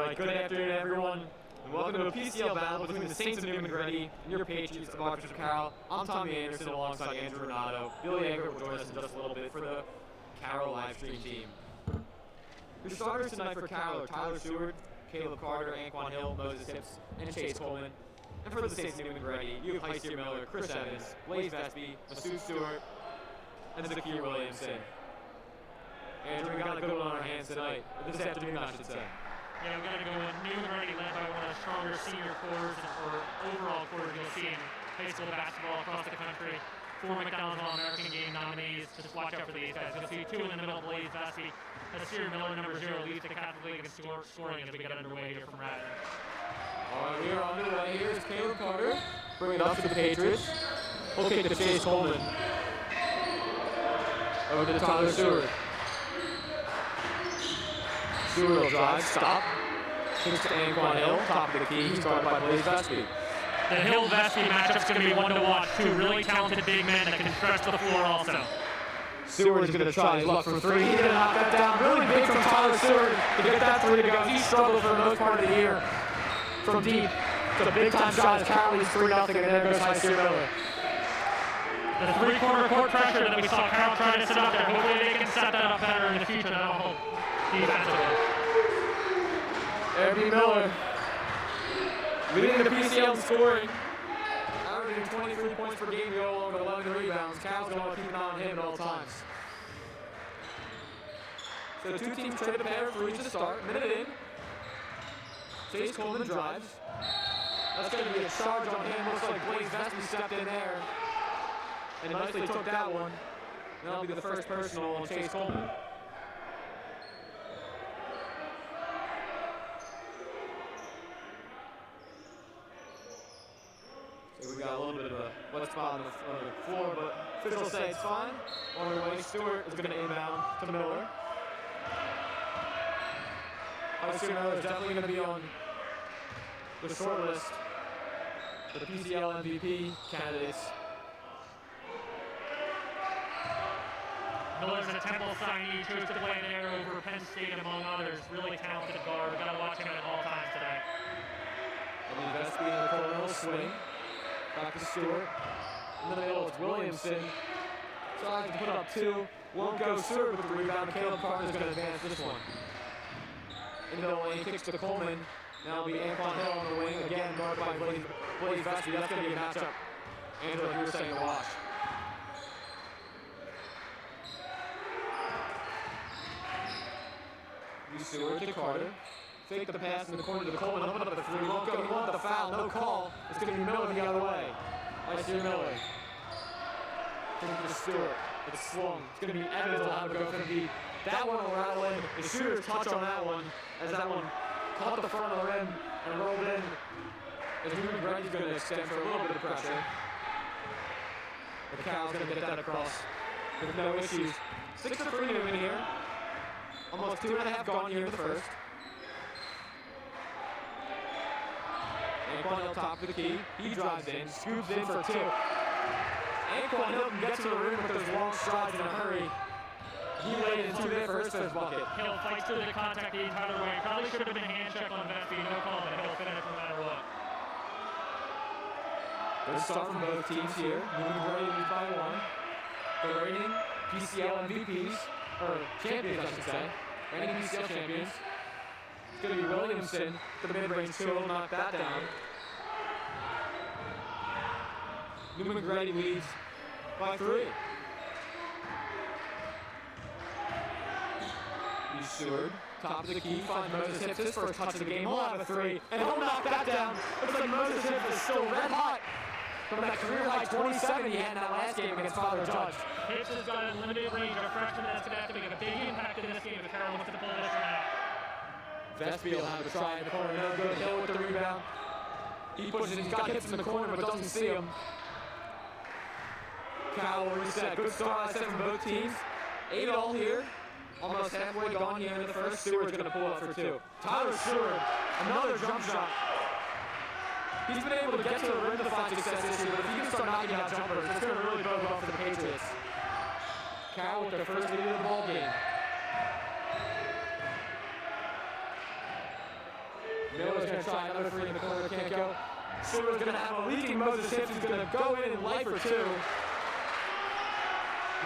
Alright, good afternoon everyone, and welcome to a PCL battle between the Saints of Neumann-Goretti and your Patriots of Archbishop Carroll. I'm Tommy Anderson alongside Andrew Renato. Billy Eggert will join us in just a little bit for the Carroll live stream team. Your starters tonight for Carroll are Tyler Seward, Caleb Carter, Anquan Hill, Moses Hips, and Chase Coleman. And for the Saints of Neumann-Goretti, you have Heistir Miller, Chris Evans, Blaze Vesby, Masood Stewart, and Zakir Williamson. Andrew, we got a good one on our hands tonight, this afternoon I should say. Yeah, we're going to go with Neumann-Goretti led by one of the stronger senior cores or overall cores you'll see in high school basketball across the country. 4 McDonald's All-American Game nominees. Just watch out for these guys. You'll see 2 in the middle, Blaze Vesby. Heistir Miller, number 0, leads the Catholic League in scoring as we get underway here from Radnor. All right, we are underway. Here's Caleb Carter. Bring it up to the Patriots. He'll kick to Chase Coleman. Over to Tyler Seward. Seward will drive, stop. Kicks to Anquan Hill, top of the key. He's guarded by Blaze Vesby. The Hill-Vesby matchup's going to be one to watch. 2 really talented big men that can stretch the floor also. Seward is going to try his luck from 3. He's going to knock that down. Really big from Tyler Seward to get that 3 to go. He struggled for the most part of the year from deep. It's a big-time shot as Carroll leads 3-0, and there goes Heistir Miller. The 3-quarter court pressure that we saw Carroll trying to set up there. Hopefully they can set that up better in the future. That'll help defensively. Airbie Miller leading the PCL in scoring, averaging 23 points per game, along with 11 rebounds. Carroll's going to keep an eye on him at all times. So 2 teams trade a pair for each to start. Minute in. Chase Coleman drives. That's going to be a charge on him. Looks like Blaze Vesby stepped in there and nicely took that one. And that'll be the first personal on Chase Coleman. We got a little bit of a wet spot on the floor, but officials say it's fine. On the way, Stewart is going to inbound to Miller. Heistir Miller is definitely going to be on the short list for the PCL MVP candidates. Miller's a Temple signee, chose to play there over Penn State among others. Really talented guard. We've got to watch him at all times today. And Vesby in the corner will swing. Back to Stewart. In the middle, it's Williamson. Tries to put up 2. Won't go Stewart with the rebound. Caleb Carter is going to advance this one. In the lane, kicks to Coleman. Now it'll be Anquan Hill on the wing. Again, guarded by Blaze Vesby. That's going to be a matchup. Angela, you were saying to watch. Stewart to Carter. Fake the pass in the corner to Coleman. Open up the 3. Won't go. He wanted the foul. No call. It's going to be Miller the other way. Heistir Miller. Kicking to Stewart. It's swung. It's going to be Evans will have to go for the deep. That one will rattle in. The shooter's touch on that one as that one caught the front of the rim and rolled in. As Neumann-Goretti's going to extend for a little bit of pressure. But Carroll's going to get that across with no issues. 6 to 3 Neumann here. Almost 2.5 gone here in the first. Anquan Hill top of the key. He drives in, scoops in for 2. Anquan Hill can get to the rim with those long strides in a hurry. He laid in 2 there for his first bucket. Hill fights through the contact the entire way. Probably should have been a hand check on Vesby. No call, but Hill finished no matter what. Good start from both teams here. Neumann-Goretti leads by 1. The reigning PCL MVPs, or champions I should say. Reigning PCL champions. It's going to be Williamson to the mid-range 2. Will knock that down. Neumann-Goretti leads by 3. He's Seward, top of the key, finds Moses Hips, his first touch of the game. He'll have a 3, and he'll knock that down. Looks like Moses Hips is still red hot from that career-high 27 he had in that last game against Father Judge. Hips has got a limited range. A freshman that's going to have to make a big impact in this game if Carroll wants to pull this one out. Vesby will have a try in the corner. No good. Hill with the rebound. He pushes. He's got Hips in the corner, but doesn't see him. Carroll will reset. Good start, I said, from both teams. 8 all here. Almost halfway gone here in the first. Seward's going to pull up for 2. Tyler Seward, another jump shot. He's been able to get to the rim to find success this year, but if he can start knocking out jumpers, it's going to really bode well for the Patriots. Carroll with their first lead of the ball game. Miller's going to try another three in the corner, can't go. Stewart's going to have a leaking Moses Hips who's going to go in and light for two.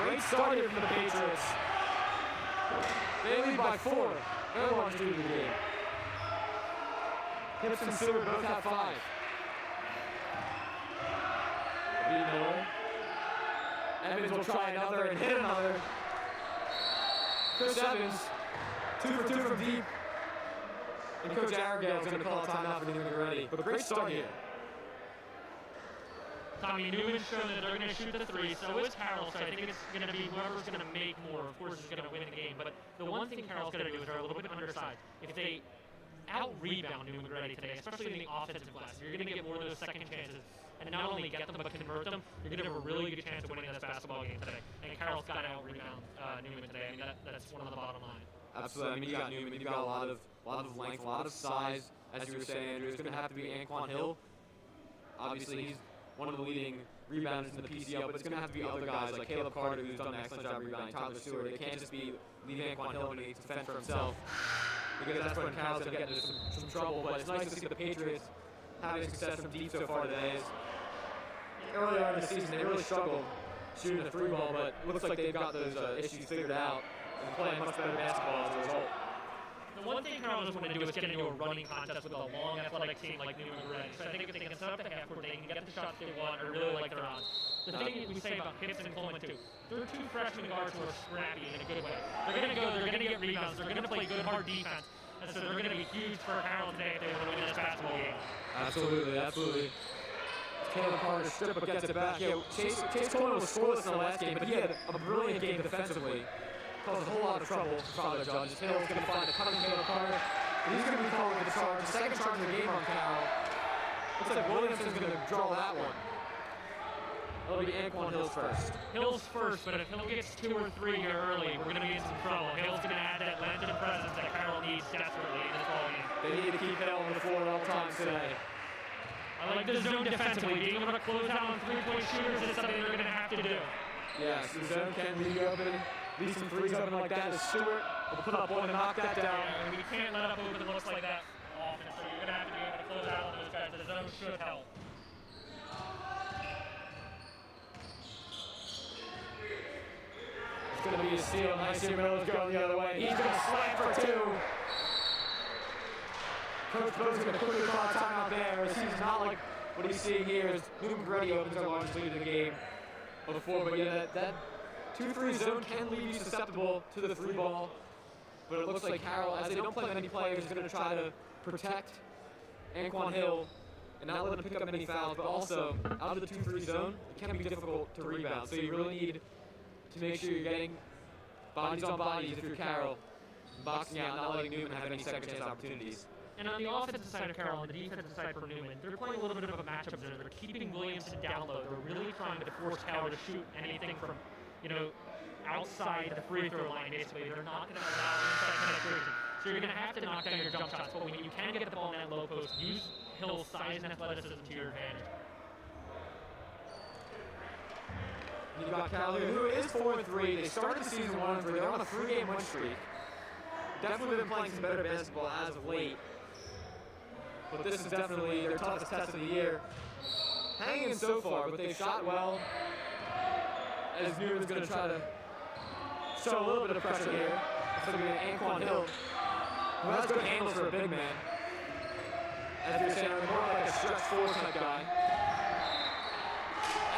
Great start here from the Patriots. They lead by 4. They're launching through the game. Hips and Stewart both have 5. Miller. Evans will try another and hit another. Chris Evans, 2 for 2 from deep. And Coach Argyle is going to call a timeout for Neumann-Goretti. But great start here. Tommy, Newman's shown that they're going to shoot the 3, so is Carroll, so I think it's going to be whoever's going to make more, of course, is going to win the game. But the one thing Carroll's going to do is they're a little bit undersized. If they out-rebound Neumann-Goretti today, especially in the offensive glass, you're going to get more of those second chances and not only get them but convert them. You're going to have a really good chance of winning this basketball game today. And Carroll's got to out-rebound Newman today. I mean, that's one of the bottom line. Absolutely. I mean, you got Newman. You got a lot of length, a lot of size. As you were saying, Andrew, it's going to have to be Anquan Hill. Obviously, he's one of the leading rebounders in the PCL, but it's going to have to be other guys like Caleb Carter, who's done an excellent job rebounding, Tyler Stewart. It can't just be leave Anquan Hill when he needs to defend for himself, because that's when Carroll's going to get into some trouble. But it's nice to see the Patriots having success from deep so far today. Earlier in the season, they really struggled shooting the 3 ball, but it looks like they've got those issues figured out and playing much better basketball as a result. The one thing Carroll doesn't want to do is get into a running contest with a long athletic team like Neumann-Goretti. So I think if they can set up the half court, they can get the shots they want or really like their odds. The thing we say about Hips and Coleman too, they're 2 freshman guards who are scrappy in a good way. They're going to go, they're going to get rebounds, they're going to play good hard defense. And so they're going to be huge for Carroll today if they want to win this basketball game. Absolutely, absolutely. Caleb Carter strip but gets it back. Yeah, Chase Coleman was scoreless in the last game, but he had a brilliant game defensively. Caused a whole lot of trouble for Father Judge. Hill's going to find a cutting Caleb Carter, and he's going to be calling the charge. The second charge of the game on Carroll. Looks like Williamson's going to draw that one. It'll be Anquan Hill's first. Hill's first, but if Hill gets 2 or 3 here early, we're going to be in some trouble. Hill's going to add that length and presence that Carroll needs desperately in this ball game. They need to keep Hill on the floor at all times today. I like the zone defensively. Being able to close out on 3-point shooters is something they're going to have to do. Yes, the zone can leave you open. Leave some 3s open like that as Stewart will put up one and knock that down. Yeah, we can't let up open looks like that often, so you're going to have to be able to close out on those guys. The zone should help. It's going to be a steal. Nice here, Miller's going the other way. He's going to slam for 2. Coach Bo's going to quickly call a timeout there as he's not like what he's seeing here as Neumann-Goretti opens our largest lead of the game before. But yeah, that 2-3 zone can leave you susceptible to the 3 ball. But it looks like Carroll, as they don't play many players, is going to try to protect Anquan Hill and not let him pick up any fouls. But also, out of the 2-3 zone, it can be difficult to rebound. So you really need to make sure you're getting bodies on bodies if you're Carroll, boxing out, not letting Newman have any second chance opportunities. And on the offensive side of Carroll and the defensive side for Newman, they're playing a little bit of a matchup zone. They're keeping Williamson down low. They're really trying to force Carroll to shoot anything from, outside the free throw line, basically. They're not going to allow inside penetration. So you're going to have to knock down your jump shots. But when you can get the ball in that low post, use Hill's size and athleticism to your advantage. You've got Carroll here, who is 4-3. They started the season 1-3. They're on a 3-game win streak. Definitely been playing some better basketball as of late. But this is definitely their toughest test of the year. Hanging in so far, but they've shot well. As Newman's going to try to show a little bit of pressure here. It's going to be Anquan Hill, who has good handles for a big man. As you're saying, more like a stretch 4 type guy.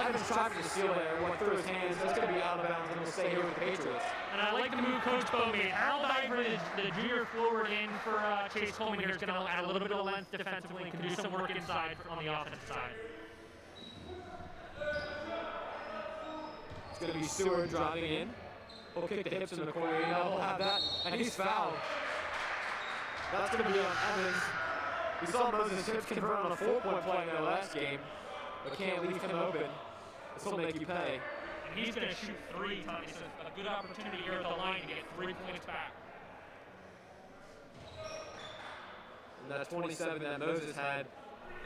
Evans tried for the steal there, went through his hands. That's going to be out of bounds, and we'll stay here with the Patriots. And I like the move Coach Bo made. Harold Iver, the junior forward in for Chase Coleman here, is going to add a little bit of length defensively and can do some work inside on the offensive side. It's going to be Stewart driving in. He'll kick the hips in the corner. He'll have that, and he's fouled. That's going to be on Evans. We saw Moses Hips convert on a 4-point play in their last game, but can't leave him open. This will make you pay. And he's going to shoot 3, Tommy, so a good opportunity here at the line to get 3 points back. And that 27 that Moses had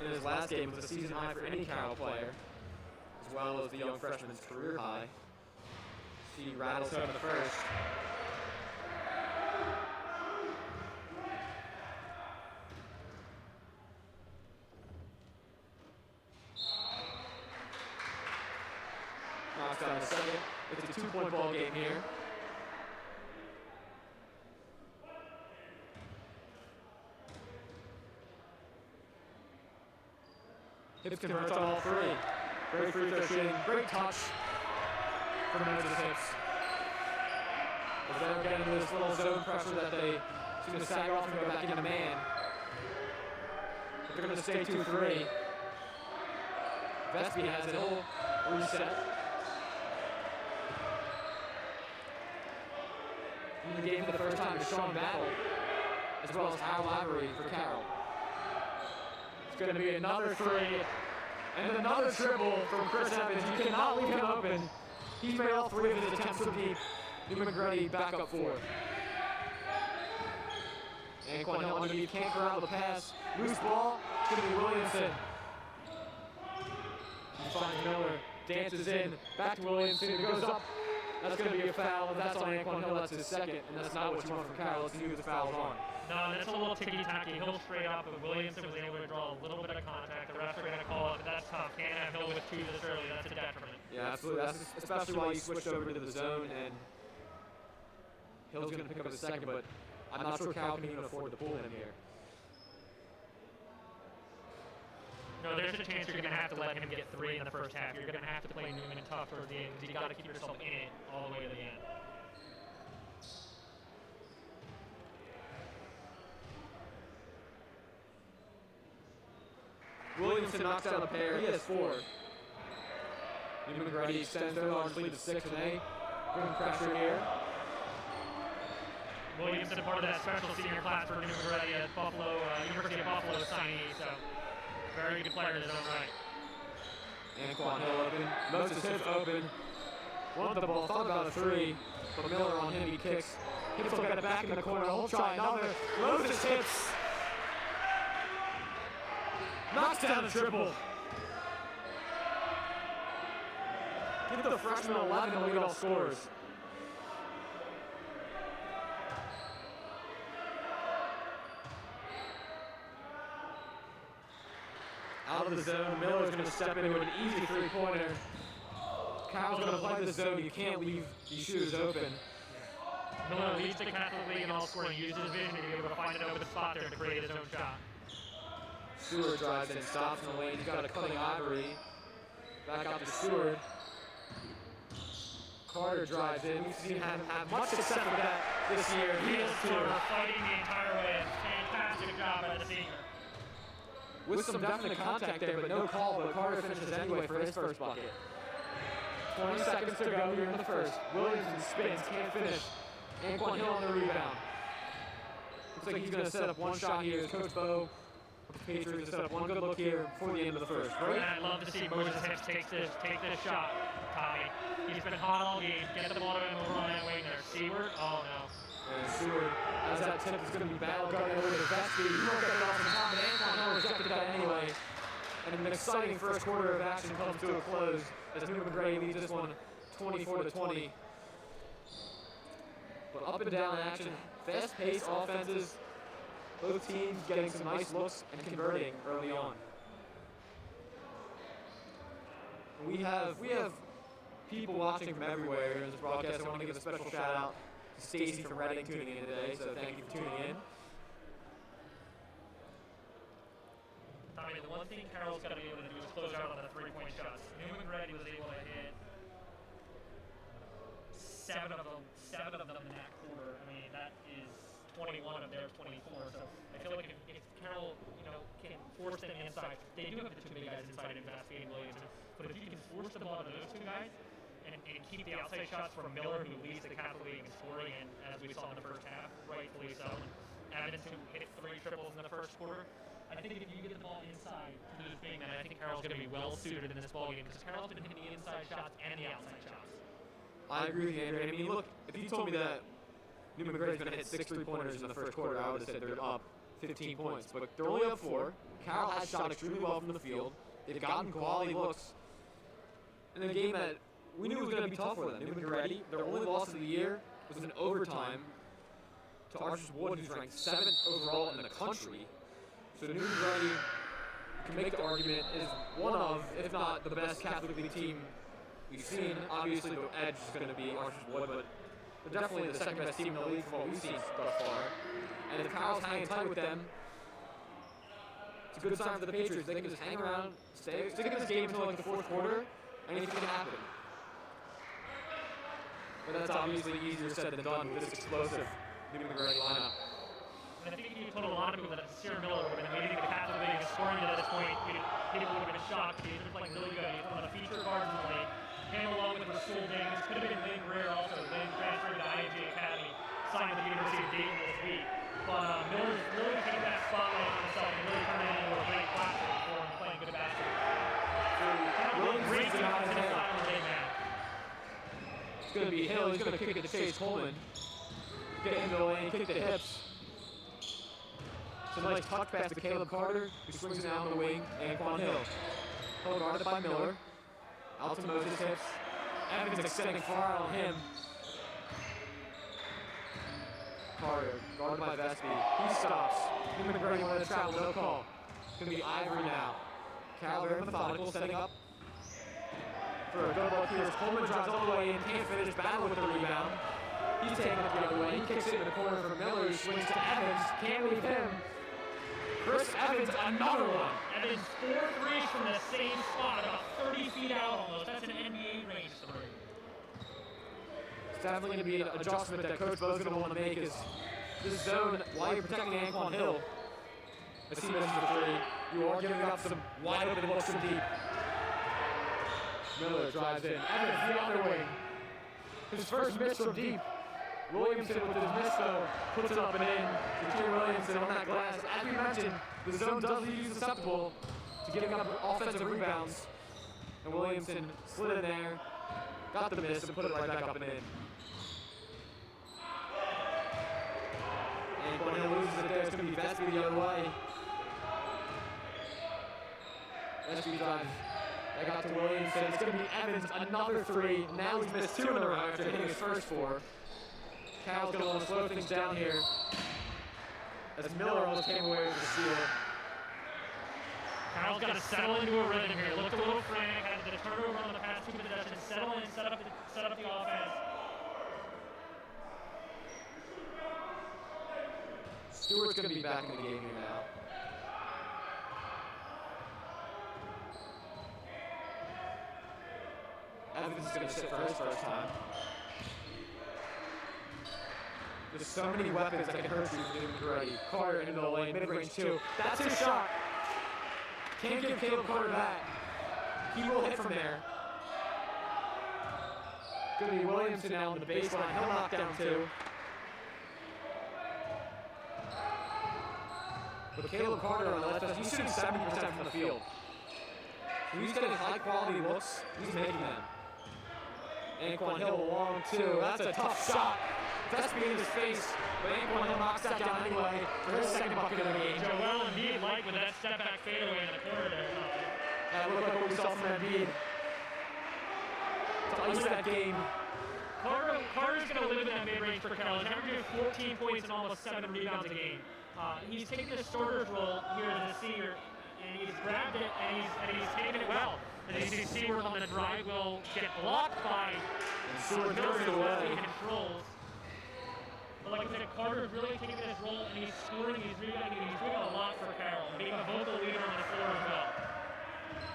in his last game was a season high for any Carroll player, as well as the young freshman's career high. He rattles home the first. knocks down the second. It's a 2-point ball game here. Hips converts on all three. Great free throw shooting, great touch from Moses Hips. As they're getting into this little zone pressure that they seem to sag off and go back into man. But they're going to stay 2-3. Vespi has it, he'll reset. In the game for the first time is Sean Battle, as well as Al Lavery for Carroll. It's going to be another three, and another dribble from Chris Evans. You cannot leave him open. He's made all three of his attempts from deep. Neumann-Goretti back up 4. And Quanell underneath, can't corral the pass. Loose ball, it's going to be Williamson. He finds Miller, dances in, back to Williamson, it goes up. That's going to be a foul, and that's on Anquan Hill, that's his second, and that's not what you want from Carroll, let's see who the foul's on. No, that's a little ticky-tacky. Hill straight up, but Williamson was able to draw a little bit of contact. The refs are going to call it, but that's tough. Can't have Hill with 2 this early, that's a detriment. Yeah, absolutely. That's especially while you switched over to the zone, and Hill's going to pick up his second, but I'm not sure Carroll can even afford to pull him here. No, there's a chance you're going to have to let him get 3 in the first half. You're going to have to play Newman tough towards the end because you got to keep yourself in it all the way to the end. Williamson knocks down the pair. He has 4. Neumann-Goretti extends their large lead to 6 and 8. Bringing pressure here. Williamson, part of that special senior class for Neumann-Goretti at Buffalo, University of Buffalo signee, so very good player in his own right. Anquan Hill open. Moses Hips open. Wanted the ball, thought about a 3, but Miller on him, he kicks. Hips will get it back in the corner. He'll try another. Moses Hips knocks down the triple. Give the freshman 11 to lead all scorers. Out of the zone, Miller's going to step into an easy 3-pointer. Carroll's going to play the zone. You can't leave these shooters open. Miller leads the Catholic League in all scoring. Uses his vision to be able to find an open spot there to create his own shot. Stewart drives in, stops in the lane. He's got a cutting Ivory. Back out to Stewart. Carter drives in. We've seen him have much success with that this year. He is fighting the entire way. Fantastic job by the senior. With some definite contact there, but no call, but Carter finishes anyway for his first bucket. 20 seconds to go here in the first. Williamson spins, can't finish. Anquan Hill on the rebound. Looks like he's going to set up one shot here. Coach Bo of the Patriots set up one good look here before the end of the first. Right? And I'd love to see Moses Hips take this shot, Tommy. He's been hot all game. Get the ball to him over on that wing there. Seward, oh no. And Stewart, as that tip is going to be battle guarded over to Vespi. He won't get it off the top, but Anquan Hill rejected that anyway. And an exciting first quarter of action comes to a close as Neumann-Goretti leads this one 24-20. But up and down action, fast-paced offenses, both teams getting some nice looks and converting early on. We have people watching from everywhere in this broadcast. I want to give a special shout out to Stacy from Reading tuning in today, so thank you for tuning in. Tommy, the one thing Carroll's got to be able to do is close out on the 3-point shots. Neumann-Goretti was able to hit 7 of them in that quarter. I mean, that is 21 of their 24. So I feel like if Carroll, can force them inside, they do have the 2 big guys inside in Vespi and Williamson. But if you can force the ball to those 2 guys and keep the outside shots from Miller, who leads the Catholic League in scoring, and as we saw in the first half, rightfully so. Evans, who hit 3 triples in the first quarter. I think if you get the ball inside to those big men, I think Carroll's going to be well suited in this ballgame because Carroll's been hitting the inside shots and the outside shots. I agree with you, Andrew. I mean, look, if you told me that Neumann-Goretti's going to hit 6 3-pointers in the first quarter, I would have said they're up 15 points. But they're only up 4. Carroll has shot extremely well from the field. They've gotten quality looks in a game that we knew was going to be tough for them. Neumann-Goretti, their only loss of the year was in overtime to Archbishop Wood, who's ranked 7th overall in the country. So Neumann-Goretti, can make the argument, is one of, if not the best Catholic League team we've seen. Obviously, the edge is going to be Archbishop, but they're definitely the second best team in the league from what we've seen thus far. And if Carroll's hanging tight with them, it's a good sign for the Patriots. They can just hang around, stick in this game until like the fourth quarter, anything can happen. But that's obviously easier said than done with this explosive Neumann-Goretti lineup. And I think you told a lot of people that Sierra Miller would have been leading the captivating scoring at this point. People would have been shocked because he was playing really good. He's one of the feature guards in the league. Came along with Rasul James. Could have been Lynn Greer also. Lynn transferred to IMG Academy, signed with the University of Dayton this week. But Miller's really taking that spotlight on himself and really turning it into a great platform for him playing good basketball. Great defense in his style of big man. It's going to be Hill. He's going to kick it to Chase Coleman. Get into the lane, kick the hips. It's a nice touch pass to Caleb Carter, who swings it down the wing, and Quan Hill. Hill guarded by Miller. Out to Moses hips. Evans extending far out on him. Carter, guarded by Vespi. He stops. Neumann-Goretti wanted to travel, no call. It's going to be Ivory now. Carroll very methodical, setting up for a good look here. Coleman drives all the way in, can't finish, battle with the rebound. He's taking it the other way. He kicks it in the corner for Miller, who swings to Evans. Can't leave him. Chris Evans, another one. Evans, 4 threes from the same spot, about 30 feet out almost. That's an NBA range three. It's definitely going to be an adjustment that Coach Bo's going to want to make is this zone, while you're protecting Anquan Hill, as he misses the three, you are giving up some wide open looks from deep. Miller drives in. Evans, the other wing. His first miss from deep. Williamson with his miss though, puts it up and in. Shakir Williamson on that glass. As we mentioned, the zone does leave you susceptible to giving up offensive rebounds. And Williamson slid in there, got the miss, and put it right back up and in. And Cornell loses it there. It's going to be Vespi the other way. Vespi drives. They got to Williamson. It's going to be Evans, another three. Now he's missed 2 in a row after hitting his first 4. Carroll's going to want to slow things down here as Miller almost came away with the steal. Carroll's got to settle into a rhythm here. Looked a little frantic, had the turnover on the past 2 possessions. Settle in, set up the offense. Stewart's going to be back in the game here now. Evans is going to sit for his first time. There's so many weapons that can hurt you from Neumann-Goretti. Carter into the lane, mid-range 2. That's his shot. Can't give Caleb Carter that. He will hit from there. It's going to be Williamson now on the baseline. He'll knock down 2. With Caleb Carter on the left side, he's shooting 70% from the field. So he's getting high-quality looks. He's making them. Anquan Hill along 2. That's a tough shot. Vespi in his face, but Anquan Hill knocks that down anyway for his second bucket of the game. Joel Embiid like with that step-back fadeaway in the corner there. That looked like what we saw from Embiid to ice that game. Carter's going to live in that mid-range for Carroll. He's averaging 14 points and almost 7 rebounds a game. He's taken the starter's role here as a senior, and he's grabbed it, and he's taken it well. And you see Seward on the drive will get blocked by Seward goes away. Controls. But like I said, Carter's really taking this role, and he's scoring, he's rebounding, and he's doing a lot for Carroll, being a vocal leader on the floor as well.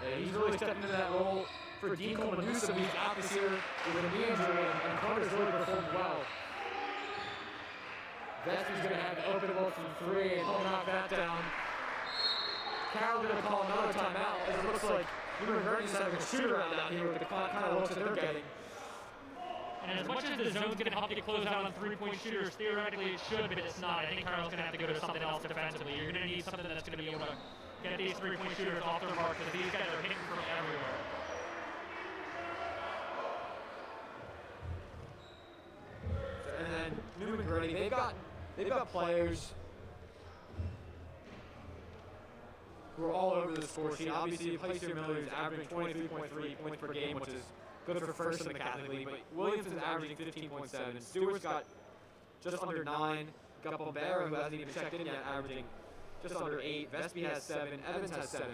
Yeah, he's really stepping into that role for Dean Coleman Newsom. He's out this year with a knee injury, and Carter's really performed well. Vespi's going to have an open look from 3, and he'll knock that down. Carroll's going to call another timeout, as it looks like Neumann-Goretti's having a shoot-around out here with the kind of looks that they're getting. And as much as the zone's going to help you close out on 3-point shooters, theoretically it should, but it's not. I think Carroll's going to have to go to something else defensively. You're going to need something that's going to be able to get these 3-point shooters off their mark, because these guys are hitting from everywhere. And then Neumann-Goretti, they've got players who are all over the score sheet. Obviously, Placer Miller is averaging 23.3 points per game, which is good for first in the Catholic League, but Williamson's averaging 15.7. Stewart's got just under 9. Got Bombera, who hasn't even checked in yet, averaging just under 8. Vespi has 7. Evans has 7.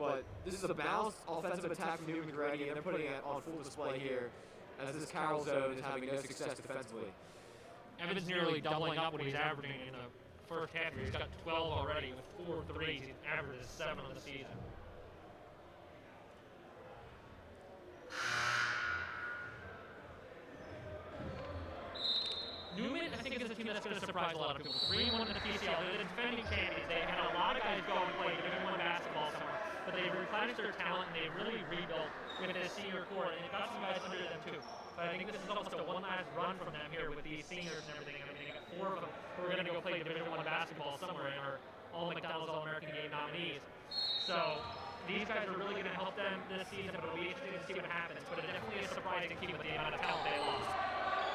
But this is a balanced offensive attack from Neumann-Goretti, and they're putting it on full display here as this Carroll zone is having no success defensively. Evans nearly doubling up what he's averaging in the first half here. He's got 12 already with 4 threes. He averages 7 on the season. Neumann, I think, is a team that's going to surprise a lot of people. 3-1 in the PCL. They're the defending champions. They had a lot of guys go and play Division I basketball somewhere, but they've replenished their talent and they've really rebuilt with this senior core, and they've got some guys under them too. But I think this is almost a one last run from them here with these seniors and everything. I mean, they got 4 of them who are going to go play Division I basketball somewhere and are all McDonald's All-American Game nominees. So these guys are really going to help them this season, but it'll be interesting to see what happens. But it definitely is a surprising team with the amount of talent they lost.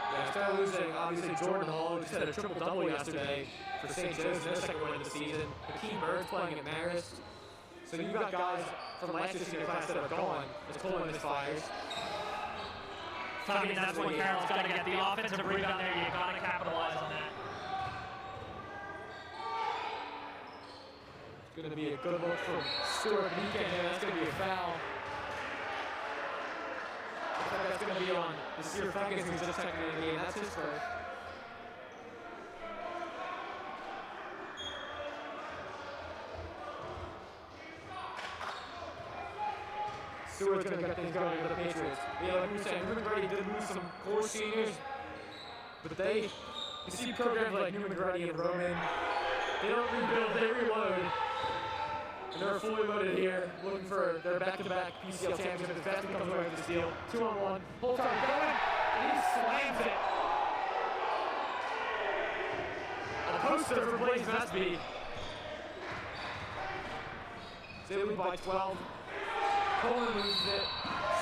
Yeah, instead of losing, obviously, Jordan Hall just had a triple-double yesterday for St. Joe's, their second win of the season. Hakeem Bird's playing at Marist. So you've got guys from last year's senior class that are gone as Coleman misfires. So I mean, that's when Carroll's got to get the offensive rebound there. You've got to capitalize on that. It's going to be a good look from Stuart Beacon here. That's going to be a foul. I think that's going to be on Nasir Fekins, who's just checking in the game. That's his first. Stewart's going to get things going for the Patriots. Yeah, like we were saying, Neumann-Goretti did lose some core seniors, but you see programs like Neumann-Goretti and Roman, they don't rebuild, they reload. And they're fully loaded here, looking for their back-to-back PCL championship. As Varsity comes away with the steal. 2-on-1. Whole time going, and he slams it. A poster for Blaze Vesby. They lead by 12. Coleman loses it.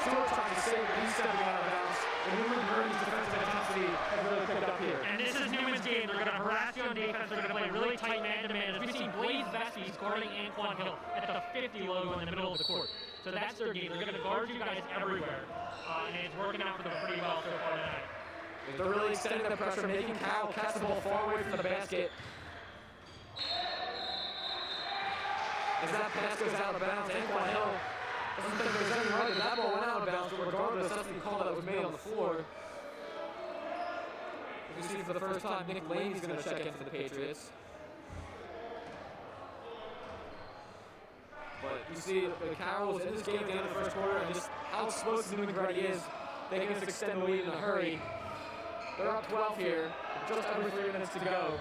Stewart's trying to save it. He's stepping out of bounds. And Neumann-Goretti's defensive intensity has really picked up here. And this is Newman's game. They're going to harass you on defense. They're going to play really tight man-to-man. As we've seen Blaze Vesby guarding Anquan Hill at the 50 logo in the middle of the court. So that's their game. They're going to guard you guys everywhere. And it's working out for them pretty well so far tonight. They're really extending the pressure, making Carroll catch the ball far away from the basket. As that pass goes out of bounds, Anquan Hill doesn't think there's any right, but that ball went out of bounds, but regardless, that's the call that was made on the floor. You see for the first time, Nick Laney's going to check in for the Patriots. But you see the Carrolls in this game at the end of the first quarter, and just how explosive Neumann-Goretti is, they can just extend the lead in a hurry. They're up 12 here, just over 3 minutes to go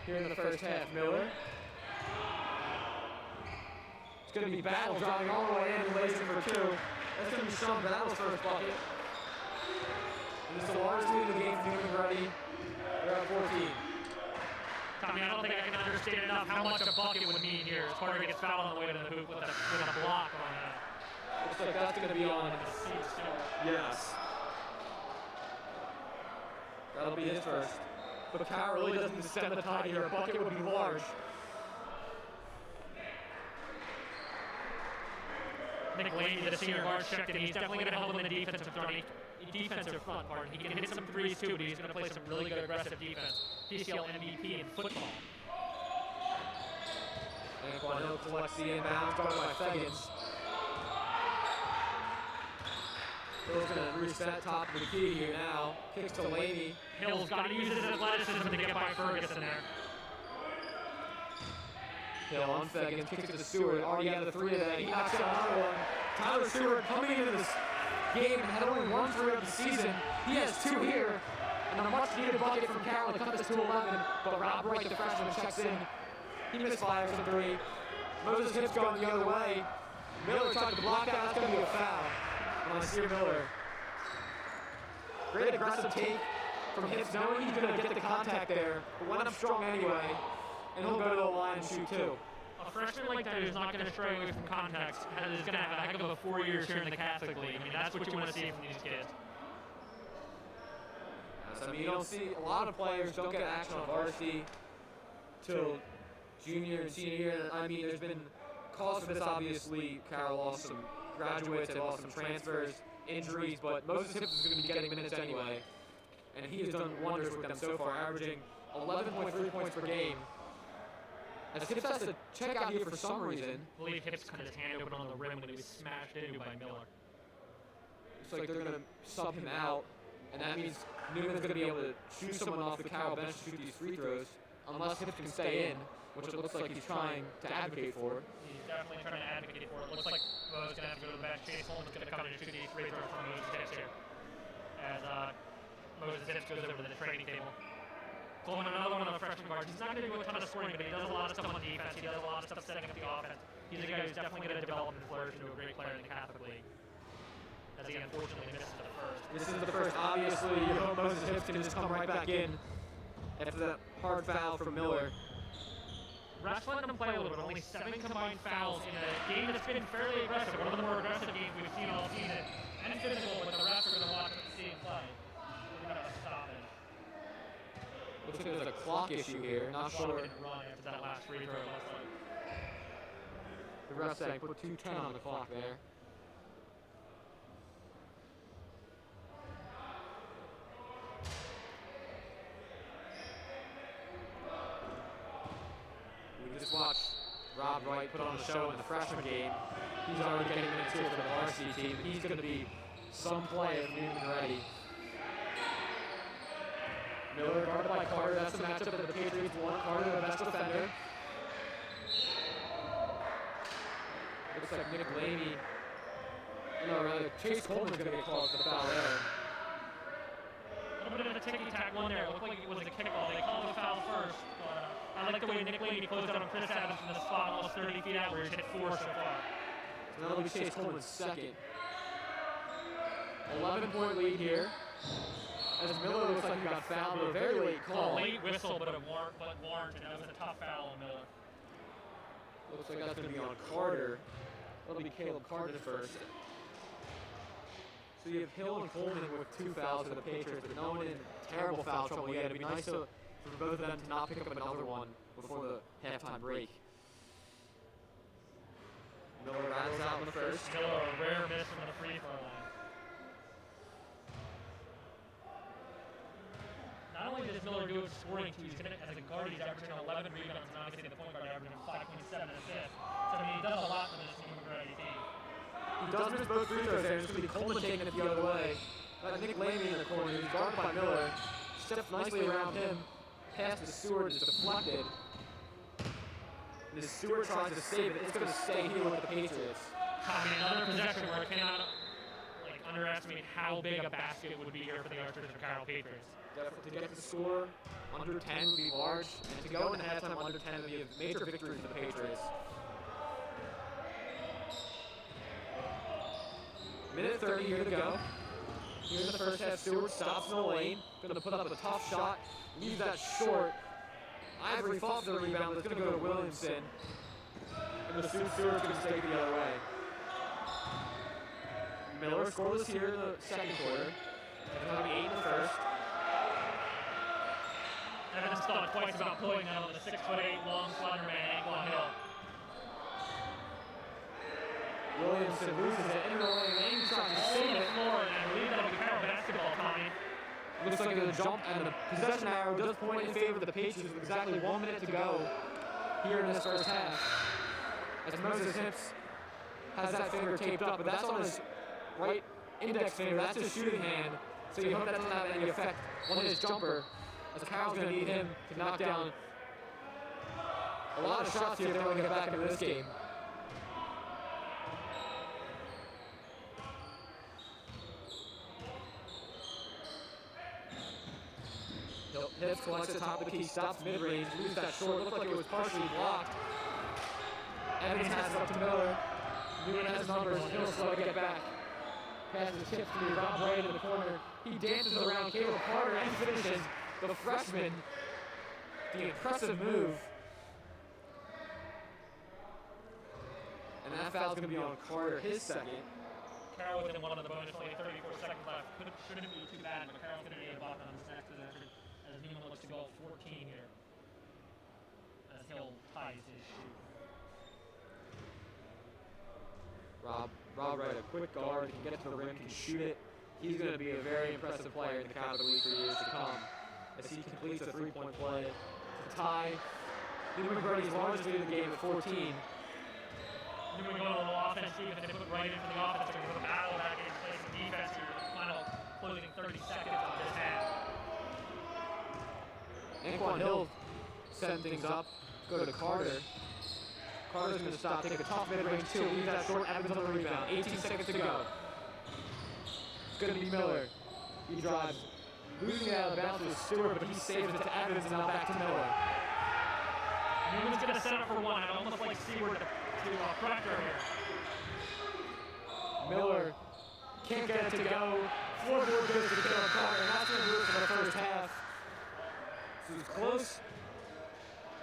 here in the first half. Miller. It's going to be Battle driving all the way in and lays it for 2. That's going to be Sean Battle's first bucket. And it's the largest lead in the game for Neumann-Goretti. They're at 14. Tommy, I don't think I can understand enough how much a bucket would mean here. As Carter gets fouled on the way to the hoop with a block on that. Looks like that's going to be on. Yes. That'll be his first. But Carroll really doesn't stem the tide here. A bucket would be large. Nick Laney, the senior guard, checked in. He's definitely going to help him in the defensive front part. He can hit some threes too, but he's going to play some really good aggressive defense. PCL MVP in football. Anquan Hill collects the inbound, guarded by Fegans. Hill's going to reach that top of the key here now. Kicks to Laney. Hill's got to use his athleticism to get by Ferguson there. Hill on Fegans, kicks it to Stewart. Already had the 3 of that. He knocks out another one. Tyler Stewart coming into this game had only 1 3 of the season. He has 2 here. And a much needed bucket from Carroll to cut this to 11. But Rob Wright, the freshman, checks in. He misfires a 3. Moses Hips going the other way. Miller tried to block out. That's going to be a foul on Sear Miller. Great aggressive take from Hips, knowing he's going to get the contact there. But went up strong anyway. And he'll go to the line and shoot 2. A freshman like that who's not going to stray away from context is going to have a heck of a 4 years here in the Catholic League. I mean, that's what you want to see from these kids. Yes, I mean, you don't see a lot of players don't get action on varsity till junior and senior year. I mean, there's been cause for this, obviously. Carroll lost some graduates, they lost some transfers, injuries, but Moses Hips is going to be getting minutes anyway. And he has done wonders with them so far, averaging 11.3 points per game. As Hips has to check out here for some reason. I believe Hips cut his hand open on the rim when he was smashed into by Miller. Looks like they're going to sub him out, and that means Newman's going to be able to choose someone off the Carroll bench to shoot these free throws, unless Hips can stay in, which it looks like he's trying to advocate for. He's definitely trying to advocate for it. Looks like Bo's going to have to go to the bench. Chase Holman's going to come in and shoot these free throws from Moses Hips here. As Moses Hips goes over to the training table. Coleman, another one of the freshman guards. He's not going to do a ton of scoring, but he does a lot of stuff on defense. He does a lot of stuff setting up the offense. He's a guy who's definitely going to develop and flourish into a great player in the Catholic League. As he unfortunately misses the first. This is the first. Obviously, you hope Moses Hips can just come right back in after that hard foul from Miller. Refs letting him play a little bit. Only 7 combined fouls in a game that's been fairly aggressive. One of the more aggressive games we've seen all season. And physical, but the refs are going to watch it and see him play. We're going to stop it. Looks like there's a clock issue here. Not sure. Run after that last free throw. The ref saying put 2:10 on the clock there. We just watched Rob Wright put on the show in the freshman game. He's already getting minutes here for the varsity team. He's going to be some play of Neumann-Goretti. Miller guarded by Carter. That's the matchup that the Patriots want. Carter, the best defender. Looks like Nick Laney. No, rather, Chase Coleman's going to get called for the foul there. A little bit of a ticky-tack one there. It looked like it was a kickball. They called the foul first. But I like the way Nick Laney closed out on Chris Adams from the spot almost 30 feet out where he's hit 4 so far. So that'll be Chase Coleman's second. 11-point lead here. As Miller looks like he got fouled with a very late call. A late whistle, but warranted. That was a tough foul on Miller. Looks like that's going to be on Carter. That'll be Caleb Carter first. So you have Hill and Coleman with 2 fouls for the Patriots, but no one in terrible foul trouble yet. It'd be nice for both of them to not pick up another one before the halftime break. Miller rattles out in the first. Miller, a rare miss from the free throw line. Not only does Miller do it scoring too, he's gonna, as a guard, he's averaging 11 rebounds, and obviously the point guard averaging 5.7 assists. So I mean, he does a lot for this Neumann-Goretti team. He does miss both free throws there. It's going to be Coleman taking it the other way. Nick Laney in the corner, who's guarded by Miller. Steps nicely around him. Pass to Stewart is deflected. And as Stewart tries to save it, it's going to stay here with the Patriots. I mean, another possession where I cannot underestimate how big a basket would be here for the Archbishop Carroll Patriots. To get the score under 10 would be large, and to go in the halftime under 10 would be a major victory for the Patriots. Minute 30 here to go. Here in the first half, Stewart stops in the lane, going to put up a tough shot, leaves that short. Ivory fought for the rebound, but it's going to go to Williamson. And the Stewart's going to take it the other way. Miller scoreless here in the second quarter. It's going to be 8 in the first. Evans thought twice about pulling that on the 6'8" long slender man ankle on Hill. Williamson loses it in the lane. Lane trying to save it. Floor, and I believe that'll be Carroll basketball, Tommy. Looks like a jump, and the possession arrow does point in favor of the Patriots with exactly 1 minute to go here in this first half. As Moses Hips has that finger taped up, but that's on his right index finger. That's his shooting hand, so you hope that doesn't have any effect on his jumper, as Carroll's going to need him to knock down a lot of shots here if they want to get back into this game. Hips collects the top of the key, stops mid-range, loses that short. Looked like it was partially blocked. Evans has it up to Miller. Newman has numbers. He'll slow to get back. Passes Chips to Rob Wright in the corner. He dances around Caleb Carter and finishes the freshman. The impressive move. And that foul's going to be on Carter, his second. Carroll within one of the bonus, only 34 seconds left. Shouldn't be too bad, but Carroll's going to need a block on this next possession. As Newman looks to go 14 here. As Hill ties his shoe. Rob Wright, a quick guard, can get to the rim, can shoot it. He's going to be a very impressive player in the Catholic League for years to come, as he completes a three-point play to tie Neumann-Goretti's largest lead of the game at 14. Newman go a little offense deep, and they put right in for the offense. They're going to battle back in play some defense here. The final closing 30 seconds of this half. Anquan Hill setting things up. Go to Carter. Carter's going to stop, take a tough mid-range two, leave that short, Evans on the rebound. 18 seconds to go. It's going to be Miller. He drives, losing it out of bounds to Stewart, but he saves it to Evans and now back to Miller. Newman's going to set up for one. I'd almost like Stewart to pressure here. Miller can't get it to go. Floorboard goes to Carroll Carter, and that's going to do it for the first half. So it's close.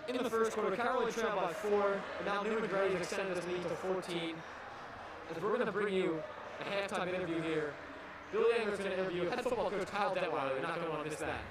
In the first quarter, Carroll had trailed by 4, but now Neumann-Goretti has extended his lead to 14. As we're going to bring you a halftime interview here, Billy Angler's going to interview head football coach Kyle Detweiler. You're not going to want to miss that.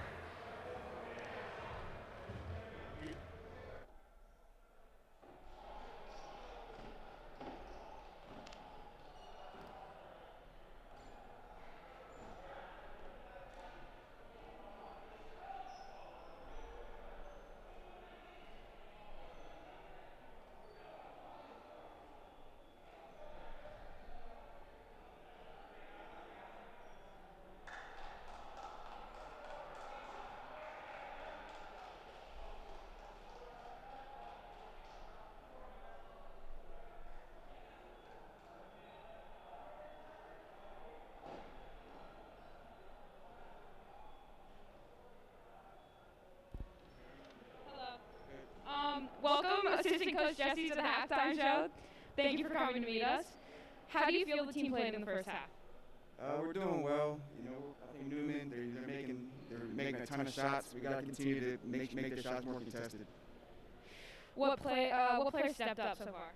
Welcome, Assistant Coach Jesse, to the halftime show. Thank you for coming to meet us. How do you feel the team played in the first half? We're doing well. You know, I think Newman, they're making a ton of shots. We got to continue to make the shots more contested. What player stepped up so far?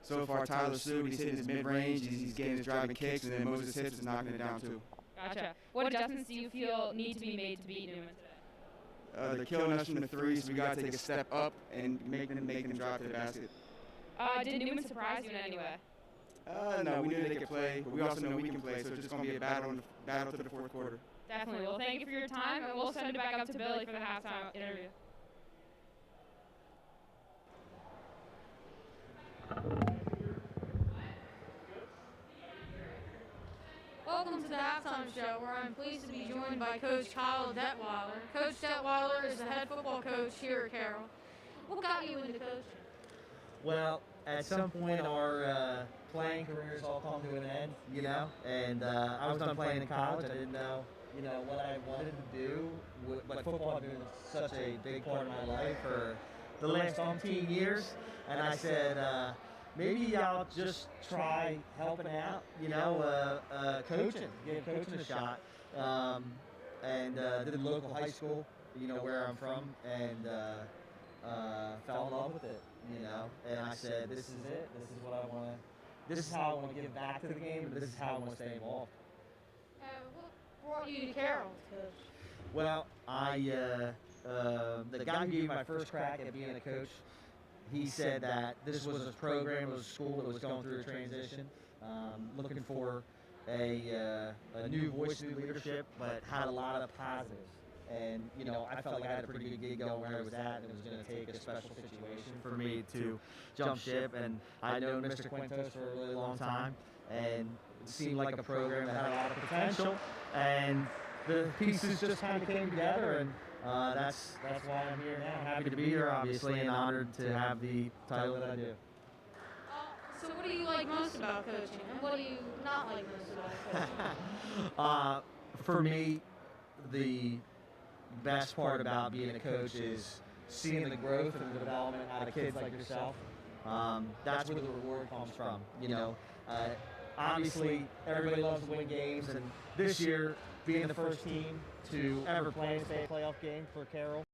So far, Tyler Sue, he's hitting his mid-range, he's getting his driving kicks, and then Moses Hips is knocking it down too. Gotcha. What adjustments do you feel need to be made to beat Newman today? They're killing us from the threes, so we got to take a step up and make them drive to the basket. Did Newman surprise you in any way? No, we knew they could play, but we also know we can play, so it's just going to be a battle to the fourth quarter. Definitely. Well, thank you for your time, and we'll send it back up to Billy for the halftime interview. Welcome to the halftime show, where I'm pleased to be joined by Coach Kyle Detweiler. Coach Detweiler is the head football coach here at Carroll. What got you into coaching? Well, at some point our playing careers all come to an end, you know, and I was done playing in college. I didn't know, you know, what I wanted to do, but football had been such a big part of my life for the last 15 years, and I said, maybe I'll just try helping out, you know, coaching, give coaching a shot, and did the local high school, you know, where I'm from, and fell in love with it, you know, and I said, this is it, this is what I want to, this is how I want to give back to the game, and this is how I want to stay involved. What brought you to Carroll, Coach? Well, the guy who gave me my first crack at being a coach, he said that this was a program, it was a school that was going through a transition, looking for a new voice, new leadership, but had a lot of positives. And, you know, I felt like I had a pretty good gig going where I was at, and it was going to take a special situation for me to jump ship. And I'd known Mr. Quintos for a really long time, and it seemed like a program that had a lot of potential. And the pieces just kind of came together, and that's why I'm here now. I'm happy to be here, obviously, and honored to have the title that I do. So what do you like most about coaching, and what do you not like most about coaching? For me, the best part about being a coach is seeing the growth and the development out of kids like yourself. That's where the reward comes from. You know, obviously everybody loves to win games, and this year being the first team to ever play in a state playoff game for Carroll,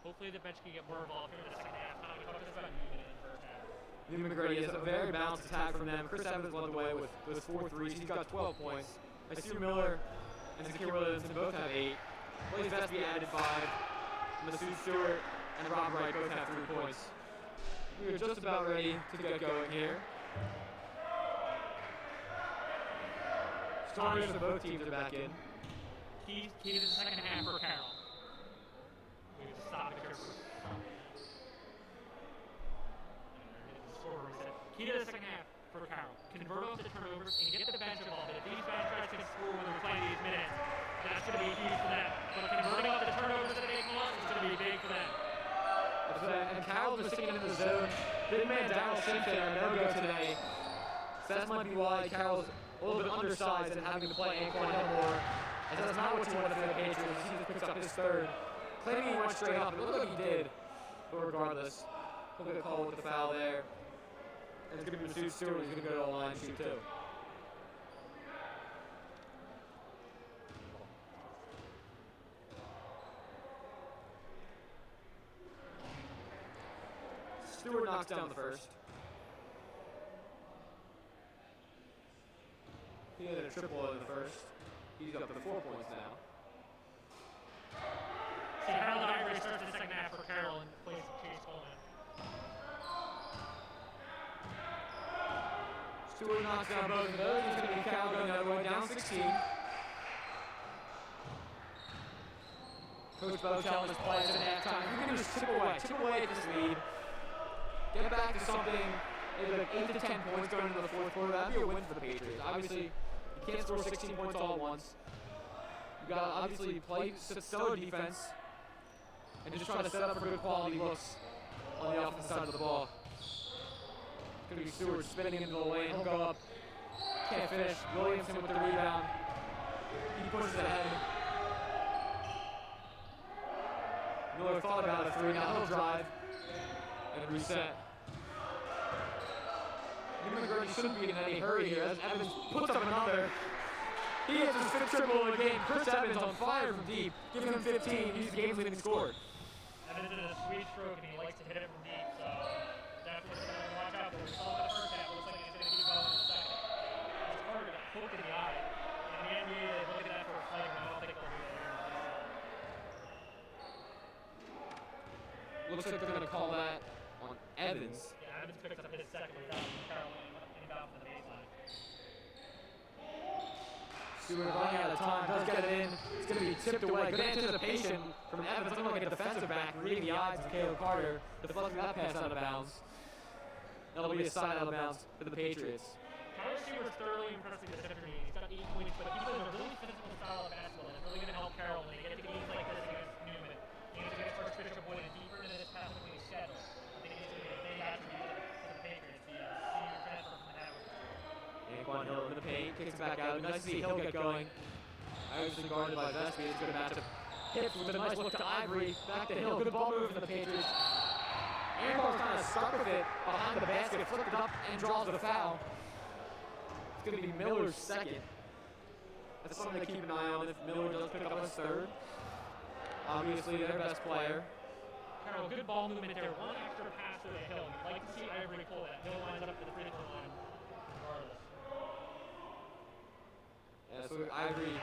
hopefully the bench can get more involved here in the second half. Tommy, talk to us about Newman in the first half. Neumann-Goretti has a very balanced attack from them. Chris Evans led the way with those 4 threes. He's got 12 points. Isaiah Miller and Zakir Williamson both have 8. Blaze Vesby added 5. Masood Stewart and Rob Wright both have 3 points. We are just about ready to get going here. Starters for both teams are back in. Key to the second half for Carroll. We just stop it here for Key to the second half for Carroll. Convert off the turnovers and get the bench involved. If these bench guys can score when they're playing these minutes, that's going to be huge for them. But converting off the turnovers that they come up is going to be big for them. And Carroll's been sticking in the zone. Big man Darryl Simpson are no-go today. So that might be why Carroll's a little bit undersized and having to play Anquan Hill more. And that's not what you wanted for the Patriots. He just picks up his third. Claiming he went straight up. It looked like he did. But regardless, he'll get called with the foul there. And it's going to be Masood Stewart who's going to go to the line and shoot 2. Stewart knocks down the first. He had a triple in the first. He's up to 4 points now. So Harold Ivory starts the second half for Carroll and plays Chase Coleman. Stewart knocks down both of those. He's going to be Carroll going the other way, down 16. Coach Bo telling his players at halftime, you can just chip away at this lead. Get back to something, maybe like 8 to 10 points going into the fourth quarter. That'd be a win for the Patriots. Obviously, you can't score 16 points all at once. You got to obviously play stellar defense and just try to set up for good quality looks on the offensive side of the ball. It's going to be Stewart spinning into the lane. He'll go up. Can't finish. Williamson with the rebound. He pushes ahead. Miller thought about a 3. Now he'll drive and reset. Neumann-Goretti shouldn't be in any hurry here as Evans puts up another. He hits his 5th triple of the game. Chris Evans on fire from deep, giving him 15. He's the game's leading scorer. Evans is a sweet stroke and he likes to hit it from deep, so definitely something to watch out for. We saw in the first half, it looks like he's going to keep going in the second. It's harder to poke in the eye. In the NBA, they look at that for a play, but I don't think they'll do that here. Looks like they're going to call that on Evans. Yeah, Evans picks up his second without Carroll inbound from the baseline. Stewart running out of time, does get it in. It's going to be tipped away. Good anticipation from Evans, looking like a defensive back, reading the eyes of Caleb Carter, deflecting that pass out of bounds. That'll be a side out of bounds for the Patriots. Tyler Stewart's thoroughly impressive this afternoon. He's got 8 points, but he plays a really physical style of basketball, and it's really going to help Carroll when they get to games like this against Newman. Games against Archbishop Boyd and deeper into this past week schedule. I think it's going to be a big attribute for the Patriots, the senior transfer from the Howard. Anquan Hill in the paint, kicks it back out. Nice to see Hill get going. Obviously guarded by Vesby. It's a good matchup. Hips with a nice look to Ivory. Back to Hill. Good ball move from the Patriots. Anquan's kind of stuck with it behind the basket, flipped it up and draws the foul. It's going to be Miller's second. That's something to keep an eye on if Miller does pick up his third. Obviously their best player. Carroll, good ball movement there. One extra pass to the Hill. You'd like to see Ivory pull that. Hill lines up to the free throw line regardless. Yeah, so Ivory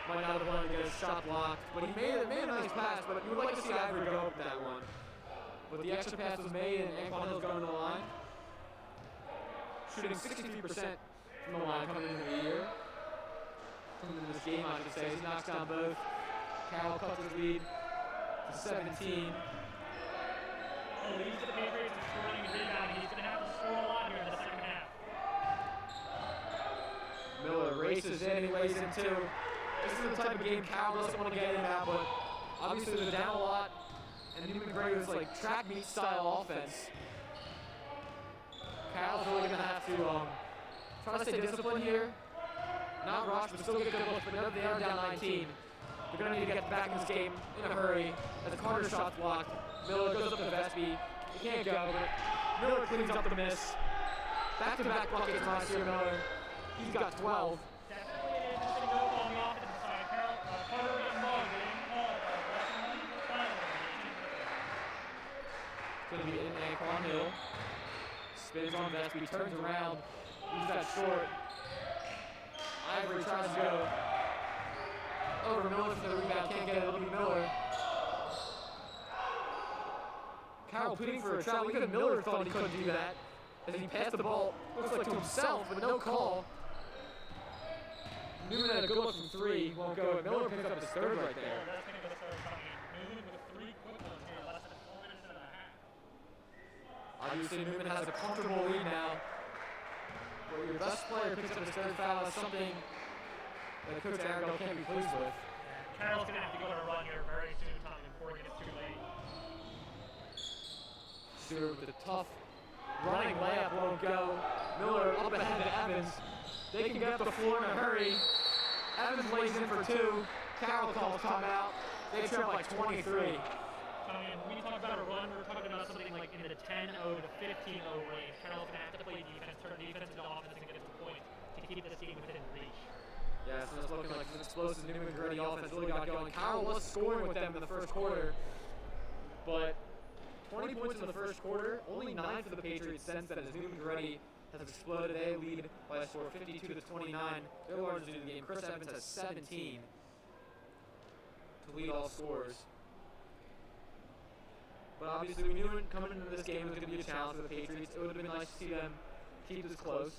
might not have wanted to get his shot blocked, but he made a nice pass, but you would like to see Ivory go up with that one. But the extra pass was made and Anquan Hill's going to the line. Shooting 63% from the line coming into the year. Coming into this game, I should say. He knocks down both. Carroll cuts his lead to 17. He leads the Patriots in scoring and rebounding. He's going to have to score a lot here in the second half. Miller races in, he lays in 2. This is the type of game Carroll doesn't want to get in at, but obviously they're down a lot. And Neumann-Goretti was like track meet style offense. Carroll's really going to have to try to stay disciplined here. Not rush, but still get good looks, but they are down 19. They're going to need to get back in this game in a hurry as Carter's shot's blocked. Miller goes up to Vesby. He can't go, but Miller cleans up the miss. Back-to-back buckets from Isaiah Miller. He's got 12. Definitely an interesting move on the offensive side. Carroll, Carter got mugged. They didn't call it, but Anquan Hill. Spins on Vespi, turns around, leaves that short. Ivory tries to go over Miller for the rebound, can't get it, it'll be Miller. Carroll pleading for a travel, even Miller thought he couldn't do that. As he passed the ball, looks like to himself, but no call. Neumann had a good look from three, won't go. Miller picks up his third right there. That's going to be the third coming in. Neumann with 3 quick ones here, less than 4 minutes and a half. Obviously, Neumann has a comfortable lead now. Where your best player picks up his third foul is something that Coach Aragel can't be pleased with. Carroll's going to have to go on a run here very soon, Tommy, before it gets too late. Stewart with a tough running layup won't go. Miller up ahead to Evans. They can get up the floor in a hurry. Evans lays in for 2. Carroll calls timeout. They trail like 23. Tommy, when we talk about a run, we're talking about something like in the 10-0 to 15-0 range. Carroll's going to have to play defense, turn defense into offense, and get some points to keep this team within reach. Yeah, so it's looking like an explosive Neumann-Goretti offense really got going. Carroll was scoring with them in the first quarter, but 20 points in the first quarter, only 9 for the Patriots since then as Neumann-Goretti has exploded. They lead by a score of 52 to 29. Their largest lead in the game. Chris Evans has 17 to lead all scores. But obviously we knew coming into this game it was going to be a challenge for the Patriots. It would have been nice to see them keep this close.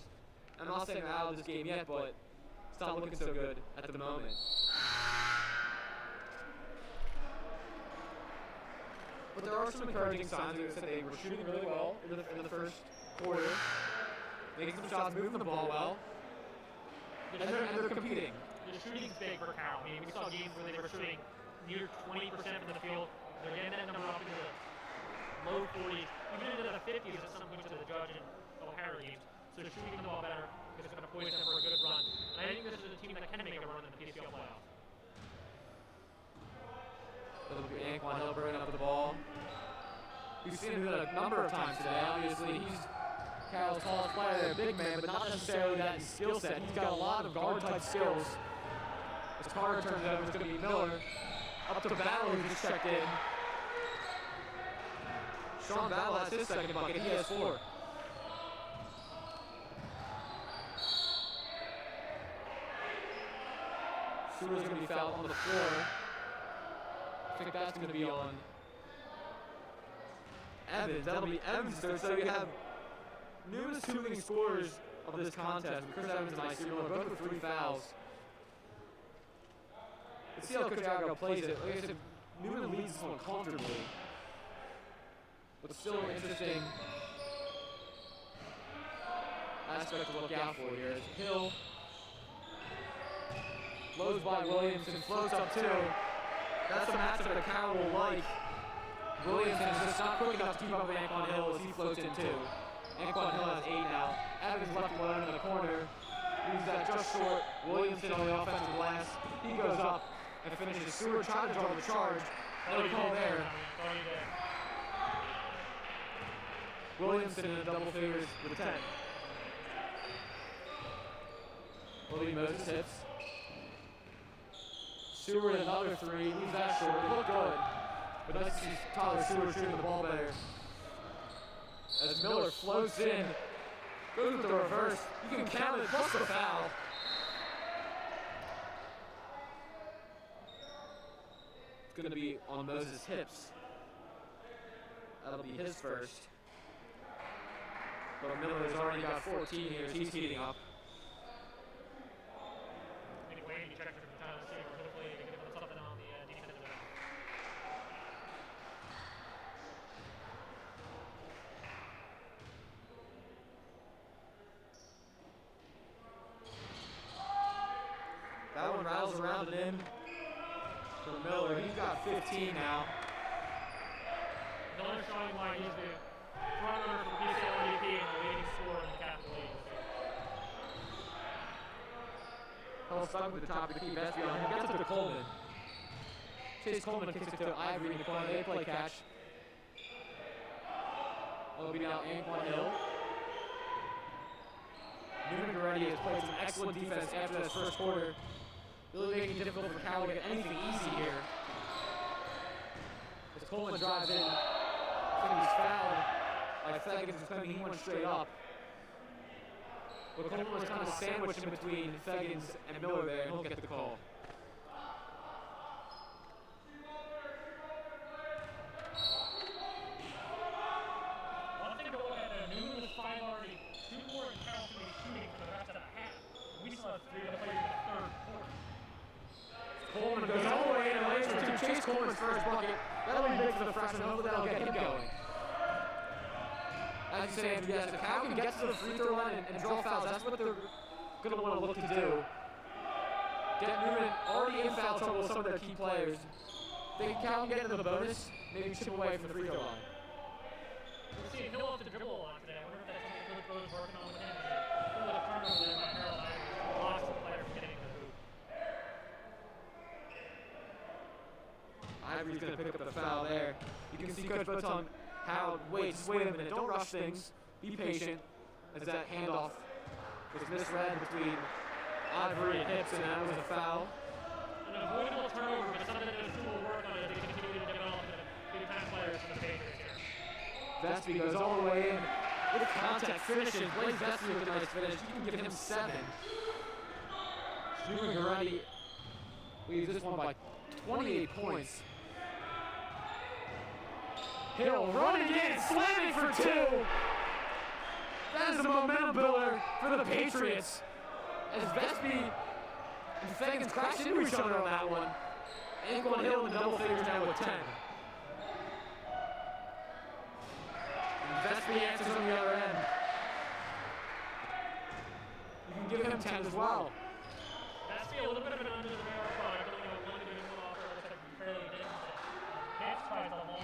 I'm not saying they're out of this game yet, but it's not looking so good at the moment. But there are some encouraging signs. Like I said, they were shooting really well in the first quarter. Making some shots, moving the ball well. And they're competing. The shooting's big for Carroll. I mean, we saw games where they were shooting near 20% from the field. They're getting that number up into the low 40s, even into the 50s at some points of the Judge and O'Hara games. So they're shooting the ball better because it's going to poise them for a good run. And I think this is a team that can make a run in the PCL playoffs. It'll be Anquan Hill bringing up the ball. We've seen him do that a number of times today. Obviously, he's Carroll's tallest player, they're a big man, but not necessarily that in skill set. He's got a lot of guard-type skills. As Carter turns it over, it's going to be Miller. Up to Battle, who just checked in. Sean Battle has his second bucket. He has 4. Stewart's going to be fouled on the floor. I think that's going to be on Evans. That'll be Evans' third. So you have newest 2 leading scorers of this contest. Chris Evans and Ice Miller both with 3 fouls. Let's see how Coach Aragel plays it. Like I said, Neumann leads this one comfortably. But still an interesting aspect to look out for here. As Hill blows by Williamson, floats up 2. That's a matchup that Carroll will like. Williamson is just not quick enough to keep up with Anquan Hill as he floats in 2. Anquan Hill has 8 now. Evans left alone in the corner. Leaves that just short. Williamson on the offensive glass. He goes up and finishes. Stewart tried to draw the charge. No call there. Williamson in the double figures with 10. Willie Moses hits. Stewart another 3. Leaves that short. It looked good. But nice to see Tyler Stewart shooting the ball better. As Miller floats in. Goes with the reverse. You can count it plus the foul. It's going to be on Moses' hips. That'll be his first. But Miller's already got 14 here as he's heating up. Anyway, you check for the time to see if hopefully they can put something on the defensive end. That one rattles around and in for Miller. He's got 15 now. Miller showing why he's the front runner for PCL MVP and the leading scorer in the Capital League this year. Hill stuck with the top of the key. Vespi on him. Gets it to Coleman. Chase Coleman kicks it to Ivory in the corner. They play catch. It'll be now Anquan Hill. Neumann-Goretti has played some excellent defense after this first quarter. Really making it difficult for Carroll to get anything easy here. As Coleman drives in, I think he's fouled. by Feggins, who's claiming he went straight up. But Coleman was kind of sandwiched in between Feggins and Miller there, and he'll get the call. One thing to look at, Neumann was 5 already, 2 more and Carroll to be shooting for the rest of the half. We still have 3 to play in the third quarter. Coleman goes all the way in and lays for 2. Chase Coleman's first bucket. That'll be big for the freshman. Hopefully that'll get him going. As you say, Andrew, yes, if Carroll can get to the free throw line and draw fouls, that's what they're going to want to look to do. Get Neumann already in foul trouble with some of their key players. They can Carroll get into the bonus, maybe chip away from the free throw line. We'll see Hill off the dribble a lot today. I wonder if that's something Coach Bo's working on with him. A little turnover there by Carroll. Blocks the player from getting to the hoop. Ivory's going to pick up the foul there. You can see Coach Bo telling Harold, just wait a minute, don't rush things, be patient, as that handoff was misread between Ivory and Hips, and that was a foul. An avoidable turnover, but something that those two will work on as they continue to develop into big-time players for the Patriots here. Vespi goes all the way in with contact finishes. Blaze Vespi with a nice finish. You can give him 7. Neumann-Goretti leads this one by 28 points. Hill running in, slamming for 2. That is a momentum builder for the Patriots. As Vespi and Feggins crash into each other on that one. Anquan Hill in double figures now with 10. And Vespi answers on the other end. You can give him 10 as well. Vespi a little bit of an under-the-radar product. Only a 1 good one offer. Looks like fairly decent. Hits tries a long way.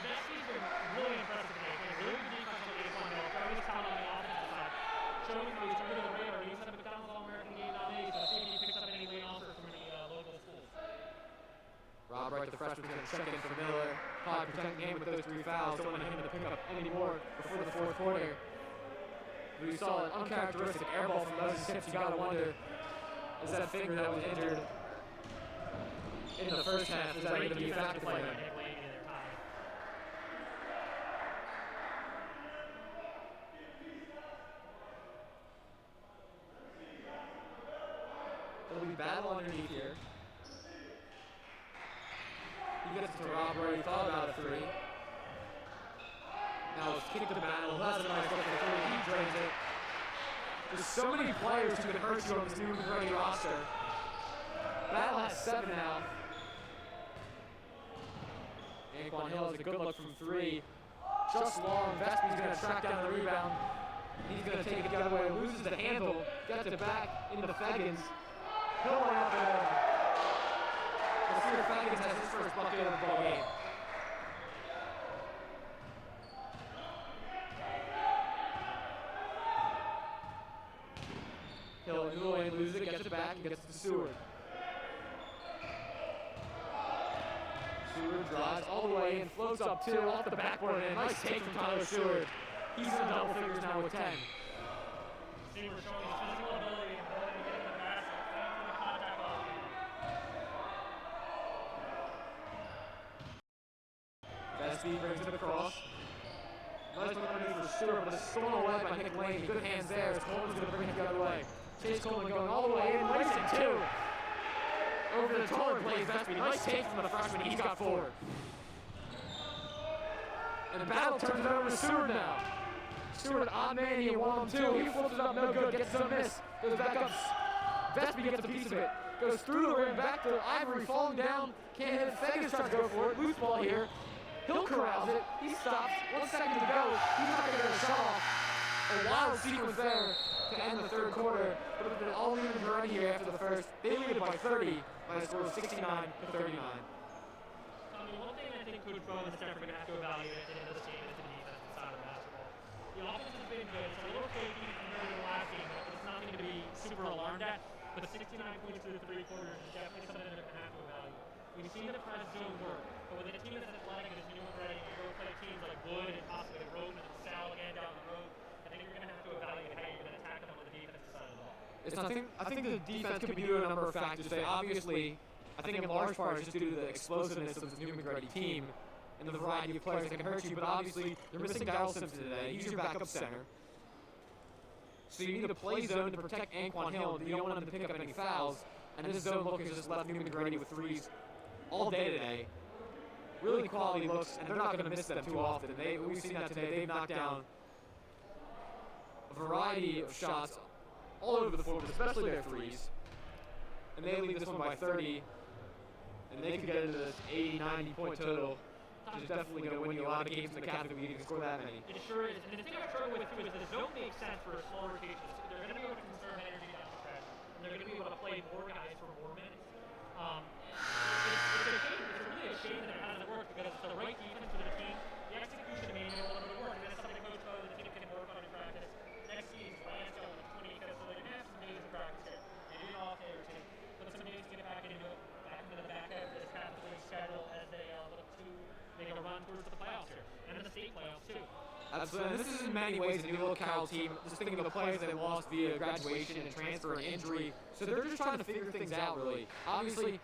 Vespi's been really impressive today. Playing really good defense on the Anquan Hill. Very talent on the offensive side. Showing that he's under the radar. He's a McDonald's All-American game nominee, so see if he picks up any late offer from any local schools. Rob Wright, the freshman, going to check in for Miller. Probably protect the game with those 3 fouls. Don't want him to pick up any more before the 4th quarter. We saw an uncharacteristic air ball from Moses Hips. You got to wonder, is that finger that was injured in the first half, is that going to be a factor for him? It'll be battle underneath here. He gets it to Rob where he thought about a 3. Now it's kicked to battle. That's a nice look for the 3. He drains it. There's so many players who can hurt you on this Neumann-Goretti roster. Battle has 7 now. Anquan Hill has a good look from 3. Just long. Vespi's going to track down the rebound. He's going to take it the other way. Loses the handle. Gets it back into the Feggins. Hill went up and we'll see if Feggins has his first bucket of the ball game. Hill and loses it, gets it back, and gets it to Seward. Seward drives all the way and floats up 2 off the backboard, and nice take from Tyler Seward. He's in double figures now with 10. Seward showing his physical ability and ability to get in the basket, and the contact ball. Vespi brings it across. Nice one underneath for Stewart, but it's stolen away by Nick Lane. Good hands there as Coleman's going to bring it the other way. Chase Coleman going all the way in, lays it 2. Over the taller Blaze Vespi. Nice take from the freshman. He's got 4. And the battle turns it over to Stewart now. Stewart, odd man, he 1-on-2. He flips it up, no good. Gets his own miss. Goes back up. Vespi gets a piece of it. Goes through the rim, back to Ivory, falling down. Can't hit it. Feggins tries to go for it. Loose ball here. Hill corrals it. He stops. 1 second to go. He's not going to get a shot off. A wild sequence there to end the 3rd quarter. But it's been all Neumann-Goretti here after the first. They lead it by 30 by a score of 69-39. One thing I think Coach Bo and the staff are going to have to evaluate in this game is the defensive side of basketball. The offense has been good. It's a little shaky compared to the last game, but it's nothing to be super alarmed at. But 69 points through the 3 quarters is definitely something they're going to have to evaluate. We've seen the press zone work, but with a team that's athletic as Neumann-Goretti, you go play teams like Wood and possibly Roden and Sal again down the road, I think you're going to have to evaluate how you're going to attack them on the defensive side of the ball. I think the defense could be due to a number of factors. Obviously, I think in large part it's just due to the explosiveness of this Neumann-Goretti team. and the variety of players that can hurt you, but obviously you're missing Daryl Simpson today. He's your backup center. So you need to play zone to protect Anquan Hill. You don't want him to pick up any fouls. And this zone look has just left Neumann-Goretti with threes all day today. Really quality looks, and they're not going to miss them too often. We've seen that today. They've knocked down a variety of shots all over the floor, but especially their threes. And they lead this one by 30. And they could get into this 80, 90 point total, which is definitely going to win you a lot of games in the Catholic League if you score that many. It sure is. And the thing I struggle with, too, is the zone makes sense for a slower rotation. They're going to be able to conserve energy down the stretch, and they're going to be able to play more guys for more minutes. It's a shame. It's really a shame that it hasn't worked because it's the right defense for the team. The execution may not be able to work, and that's something Coach Bo and the team can work on in practice. Next season, Lance going to 20 because so they're going to have some days of practice here. They do it off day or two, but some days to get it back into the back end of this Catholic League schedule as they look to make a run towards the playoffs here, and the state playoffs too. Absolutely. This is in many ways a new little Carroll team. Just thinking of the players they lost via graduation and transfer and injury. So they're just trying to figure things out, really. Obviously,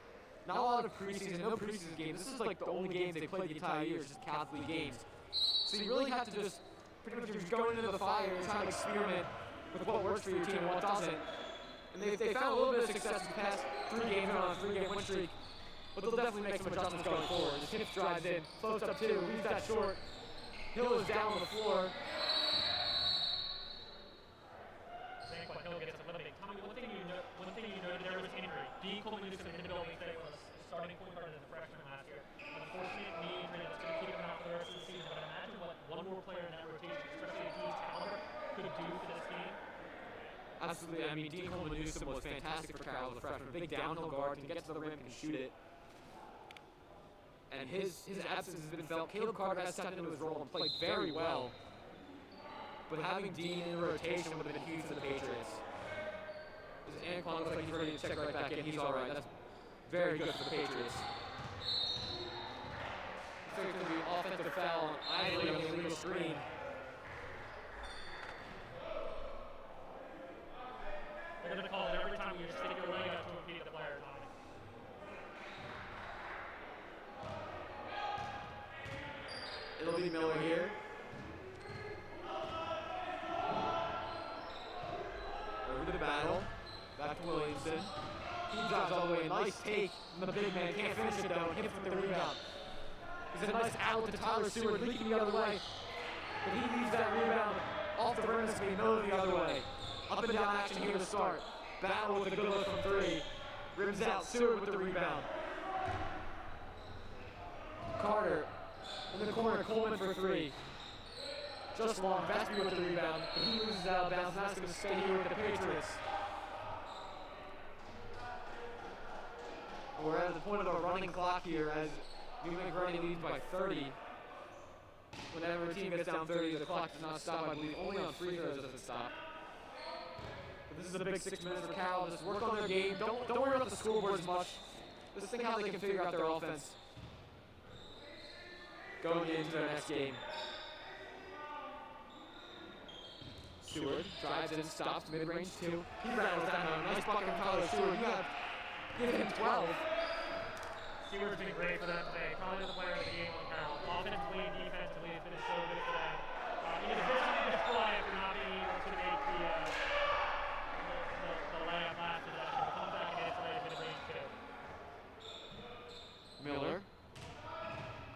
not a lot of preseason, no preseason games. This is like the only games they played the entire year, just Catholic League games. So you really have to just pretty much just go into the fire and try to experiment with what works for your team and what doesn't. And they found a little bit of success in the past 3 games on a 3-game win streak. But they'll definitely make some adjustments going forward. Just Hips drives in, floats up 2, leaves that short. Hill is down on the floor. Anquan Hill gets eliminated. Tommy, one thing you noted there was injury. Dean Coleman Newsom in the building today was starting point guard as a freshman last year. Unfortunate knee injury that's going to keep him out for the rest of the season. But imagine what one more player in that rotation, especially at Dean's caliber, could do for this team. Absolutely. I mean, Dean Coleman Newsom was fantastic for Carroll as a freshman. Big downhill guard, can get to the rim, can shoot it. And his absence has been felt. Caleb Carter has stepped into his role and played very well. But having Dean in rotation would have been huge for the Patriots. Anquan looks like he's ready to check right back in. He's all right. That's very good for the Patriots. So it's going to be offensive foul on Idley on the illegal screen. They're going to call it every time you stick your leg up to impede the player, Tommy. It'll be Miller here. Over to the battle. Back to Williamson. He drives all the way. Nice take from the big man. Can't finish it though. Hits with the rebound. He's a nice outlet to Tyler Seward, leaking the other way. But he leaves that rebound off the rim. It's going to be Miller the other way. Up and down action here to start. Battle with a good look from 3. Rims out. Seward with the rebound. Carter in the corner. Coleman for 3. Just long. Vasby with the rebound. But he loses out of bounds. Now it's going to stay here with the Patriots. We're at the point of a running clock here as Neumann-Goretti leads by 30. Whenever a team gets down 30, the clock does not stop. I believe only on free throws does it stop. But this is a big 6 minutes for Carroll. Just work on their game. Don't worry about the scoreboard as much. Just think how they can figure out their offense going into their next game. Seward drives in, stops, mid-range 2. He rattles down a nice bucket from Tyler Seward. You have give him 12. Seward's been great for them today. Probably the player of the game on Carroll. Offensively and defensively, it's been so good for them. He was eventually destroyed after not being able to make the layup last possession. But comes back and gets ready to range 2. Miller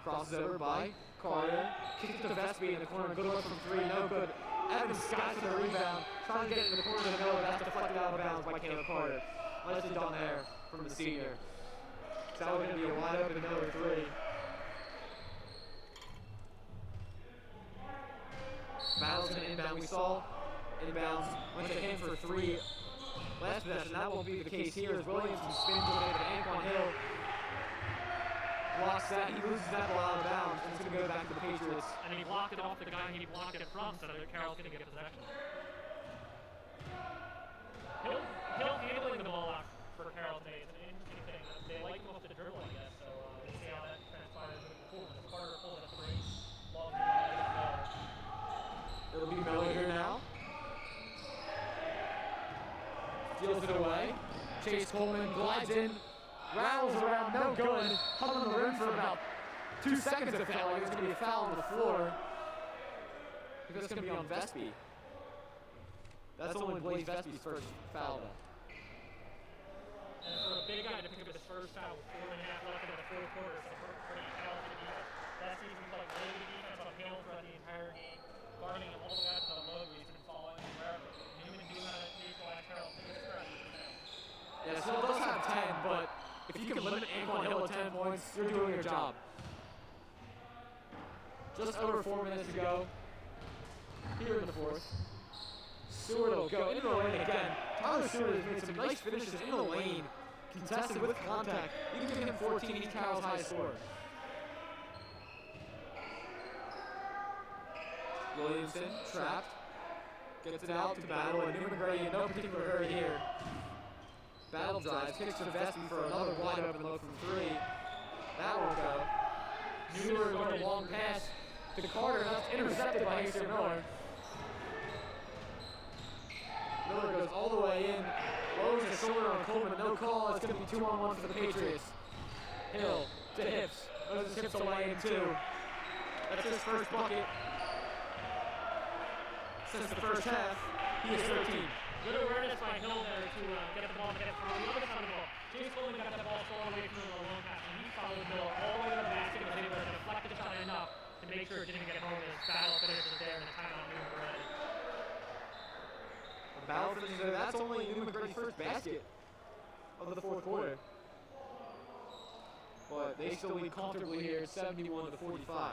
crosses over by Carter. Kicks it to Vespi in the corner. Good look from 3. No good. Evans Scott for the rebound. Trying to get it in the corner to Miller. That's deflected out of bounds by Caleb Carter. Nicely done there from the senior. So that was going to be a wide open Miller 3. Battle's going to inbound. We saw inbounds went to him for 3 last possession. That won't be the case here as Williamson spins with it to Anquan Hill. Blocks that. He loses that ball out of bounds. And it's going to go back to the Patriots. And he blocked it off the guy he blocked it from, so that Carroll's going to get possession. Hill handling the ball out for Carroll today is an interesting thing. They like him off the dribble, I guess, so we'll see how that transpires moving forward. It's Carter pulling a 3. Long It'll be Miller here now. Steals it away. Chase Coleman glides in. Rattles around, no good. Hung on the rim for about 2 seconds it felt like it was going to be a foul on the floor. I think that's going to be on Vespi. That's only Blaze Vespi's first foul, though. And for a big guy to pick up his first foul with 4.5 left in the fourth quarter, so pretty talented defense. That season played really good defense on Hill throughout the entire game, guarding him all the way out to the low, where he's been following him wherever. Newman knew how to neutralize Carroll. Yeah, so it does have 10, but if you can limit Anquan Hill to 10 points, you're doing your job. Just over 4 minutes to go here in the fourth. Stewart will go into the lane again. Tyler Stewart has made some nice finishes in the lane, contested with contact. You can give him 14, he's Carroll's highest scorer. Williamson, trapped, gets it out to Battle, and Neumann-Goretti in no particular hurry here. Battle drives, kicks to Vespi for another wide open look from 3. That won't go. Stewart with a long pass to Carter, and that's intercepted by Hastings Miller. Miller goes all the way in, lowers his shoulder on Coleman, no call. It's going to be 2-on-1 for the Patriots. Hill to Hips, goes his hips away in 2. That's his first bucket since the first half. He is 13. Good awareness by Hill there to get the ball and get it from the other side of the ball. James Coleman got that ball far away from the long pass, and he followed Miller all the way to the basket and was able to deflect the shot enough to make sure it didn't get home as Battle finishes there in the timeout Neumann-Goretti. Battle finishes there. That's only Neumann-Goretti's first basket of the fourth quarter. But they still lead comfortably here, 71 to 45.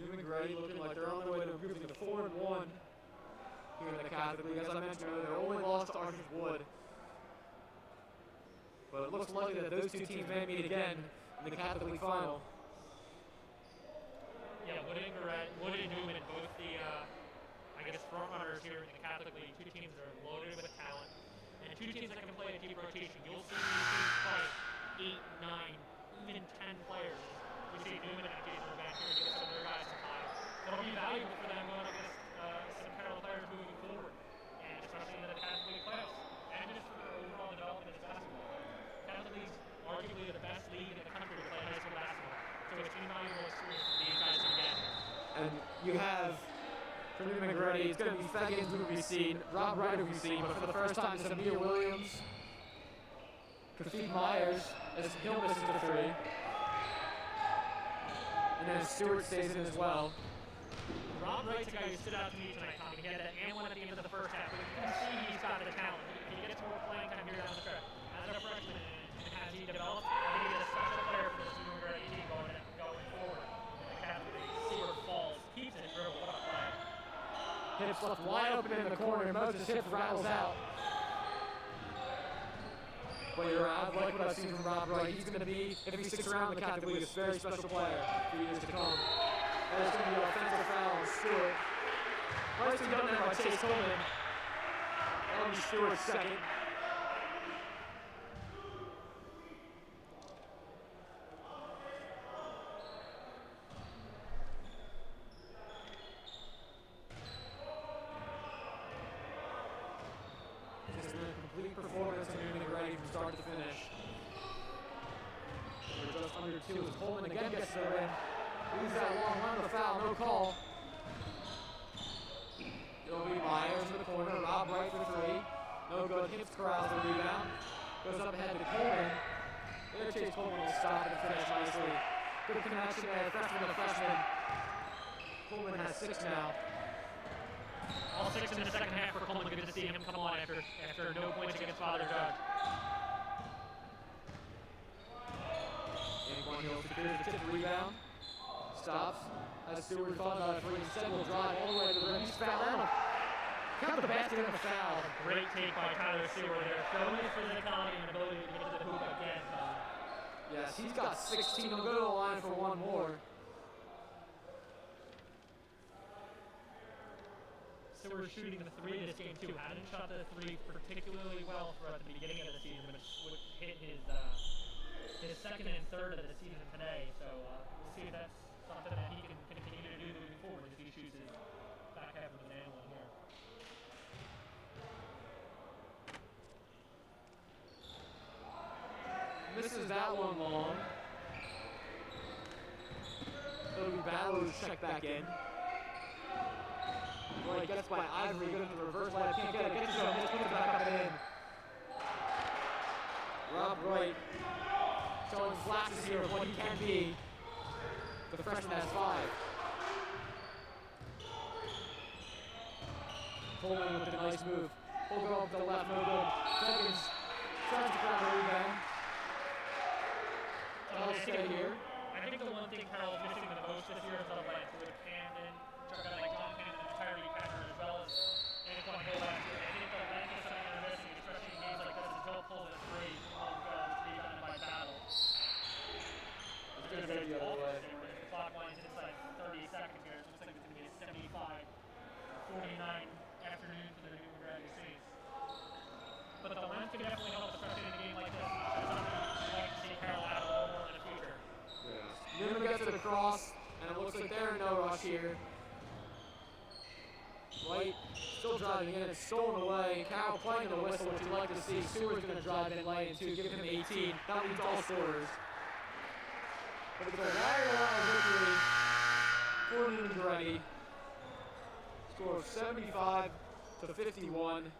Neumann-Goretti looking like they're on their way to improving to 4-1 here in the Catholic League. As I mentioned earlier, their only loss to Archbishop Wood. But it looks likely that those two teams may meet again in the Catholic League final. Yeah, Wood and Newman, both the, front runners here in the Catholic League. Two teams that are loaded with talent, and two teams that can play a deep rotation. You'll see these teams play 8, 9, even 10 players. We see Newman and Jason back here to get some of their guys some time. It'll be valuable for them going against some Carroll players moving forward, and especially in the Catholic League playoffs, and just for their overall development as basketball. Catholic League's arguably the best league in the country to play high school basketball, so it's an invaluable experience for these guys to get. And you have, for Neumann-Goretti, it's going to be Feggins who we've seen, Rob Wright who we've seen, but for the first time it's Amir Williams, Kafid Myers, as Hill misses the 3. And then Stewart stays in as well. Rob Wright's a guy who stood out to me tonight, Tommy. He had that and one at the end of the first half, but you can see he's got the talent. He gets more playing time here down the stretch. As a freshman, and as he develops, I think he's a special player for this Neumann-Goretti team going forward. The Catholic League, see where it falls, keeps it dribble, what a play. Hips left wide open in the corner, Moses Hips rattles out. But you're right, I like what I've seen from Rob Wright. He's going to be, if he sticks around the Catholic League, a very special player for years to come. And it's going to be an offensive foul on Stewart. Nicely done there by Chase Coleman. That'll be Stewart's second. Just a complete performance of Neumann-Goretti from start to finish. We're just under 2 as Coleman again gets the win. Leaves that long run of the foul, no call. It'll be Myers in the corner, Rob Wright for 3. No good, Hips corrals the rebound. Goes up ahead to Coleman. There Chase Coleman will stop and finish nicely. Good connection there, freshman to freshman. Coleman has 6 now. All 6 in the second half for Coleman. Good to see him come on after no points against Father Judge. Anquan Hill secures the tip rebound. Stops. As Stewart thought about it, instead will drive all the way to the rim. He's fouled. Count the basket and the foul. Great take by Tyler Stewart there. Showing his physicality and ability to get to the hoop again. Yes, he's got 16. He'll go to the line for one more. So who were shooting the three this game too. Hadn't shot the three particularly well throughout the beginning of the season, but would hit his second and third of the season today. So we'll see if that's something that he can continue to do moving forward as he shoots his back half of the nail in here. Misses that one long. It'll be Ballard's check back in. Right, gets by Ivory, good at the reverse layup, can't get it, gets to him, just puts it back up and in. Rob Wright showing flashes here of what he can be. The freshman has 5. Coleman with a nice move. Pull go up to the left, no good. Jenkins tries to grab a rebound. I'll stay here. I think the one thing Carroll is missing the most this year is like with Camden, like John Camden and Tyree Packer as well as Antoine Hill last year. I think the length is something they're missing, especially in games like this. Is Hill pulls a three, won't go, it's being done by Battle. It's going to go the other way. The clock winds inside 30 seconds here. It looks like it's going to be a 75-49 afternoon for the Neumann-Goretti Saints. But the length can definitely help, especially in a game like this. That's something I'd like to see Carroll have a little more in the future. Newman gets it across, and it looks like they're in no rush here. White still driving in, it's stolen away. Carroll playing the whistle, which you'd like to see. Seward's going to drive in lane 2, give him 18. That leads all scorers. But it's a wire-to-wire victory for Neumann-Goretti. Score of 75-51.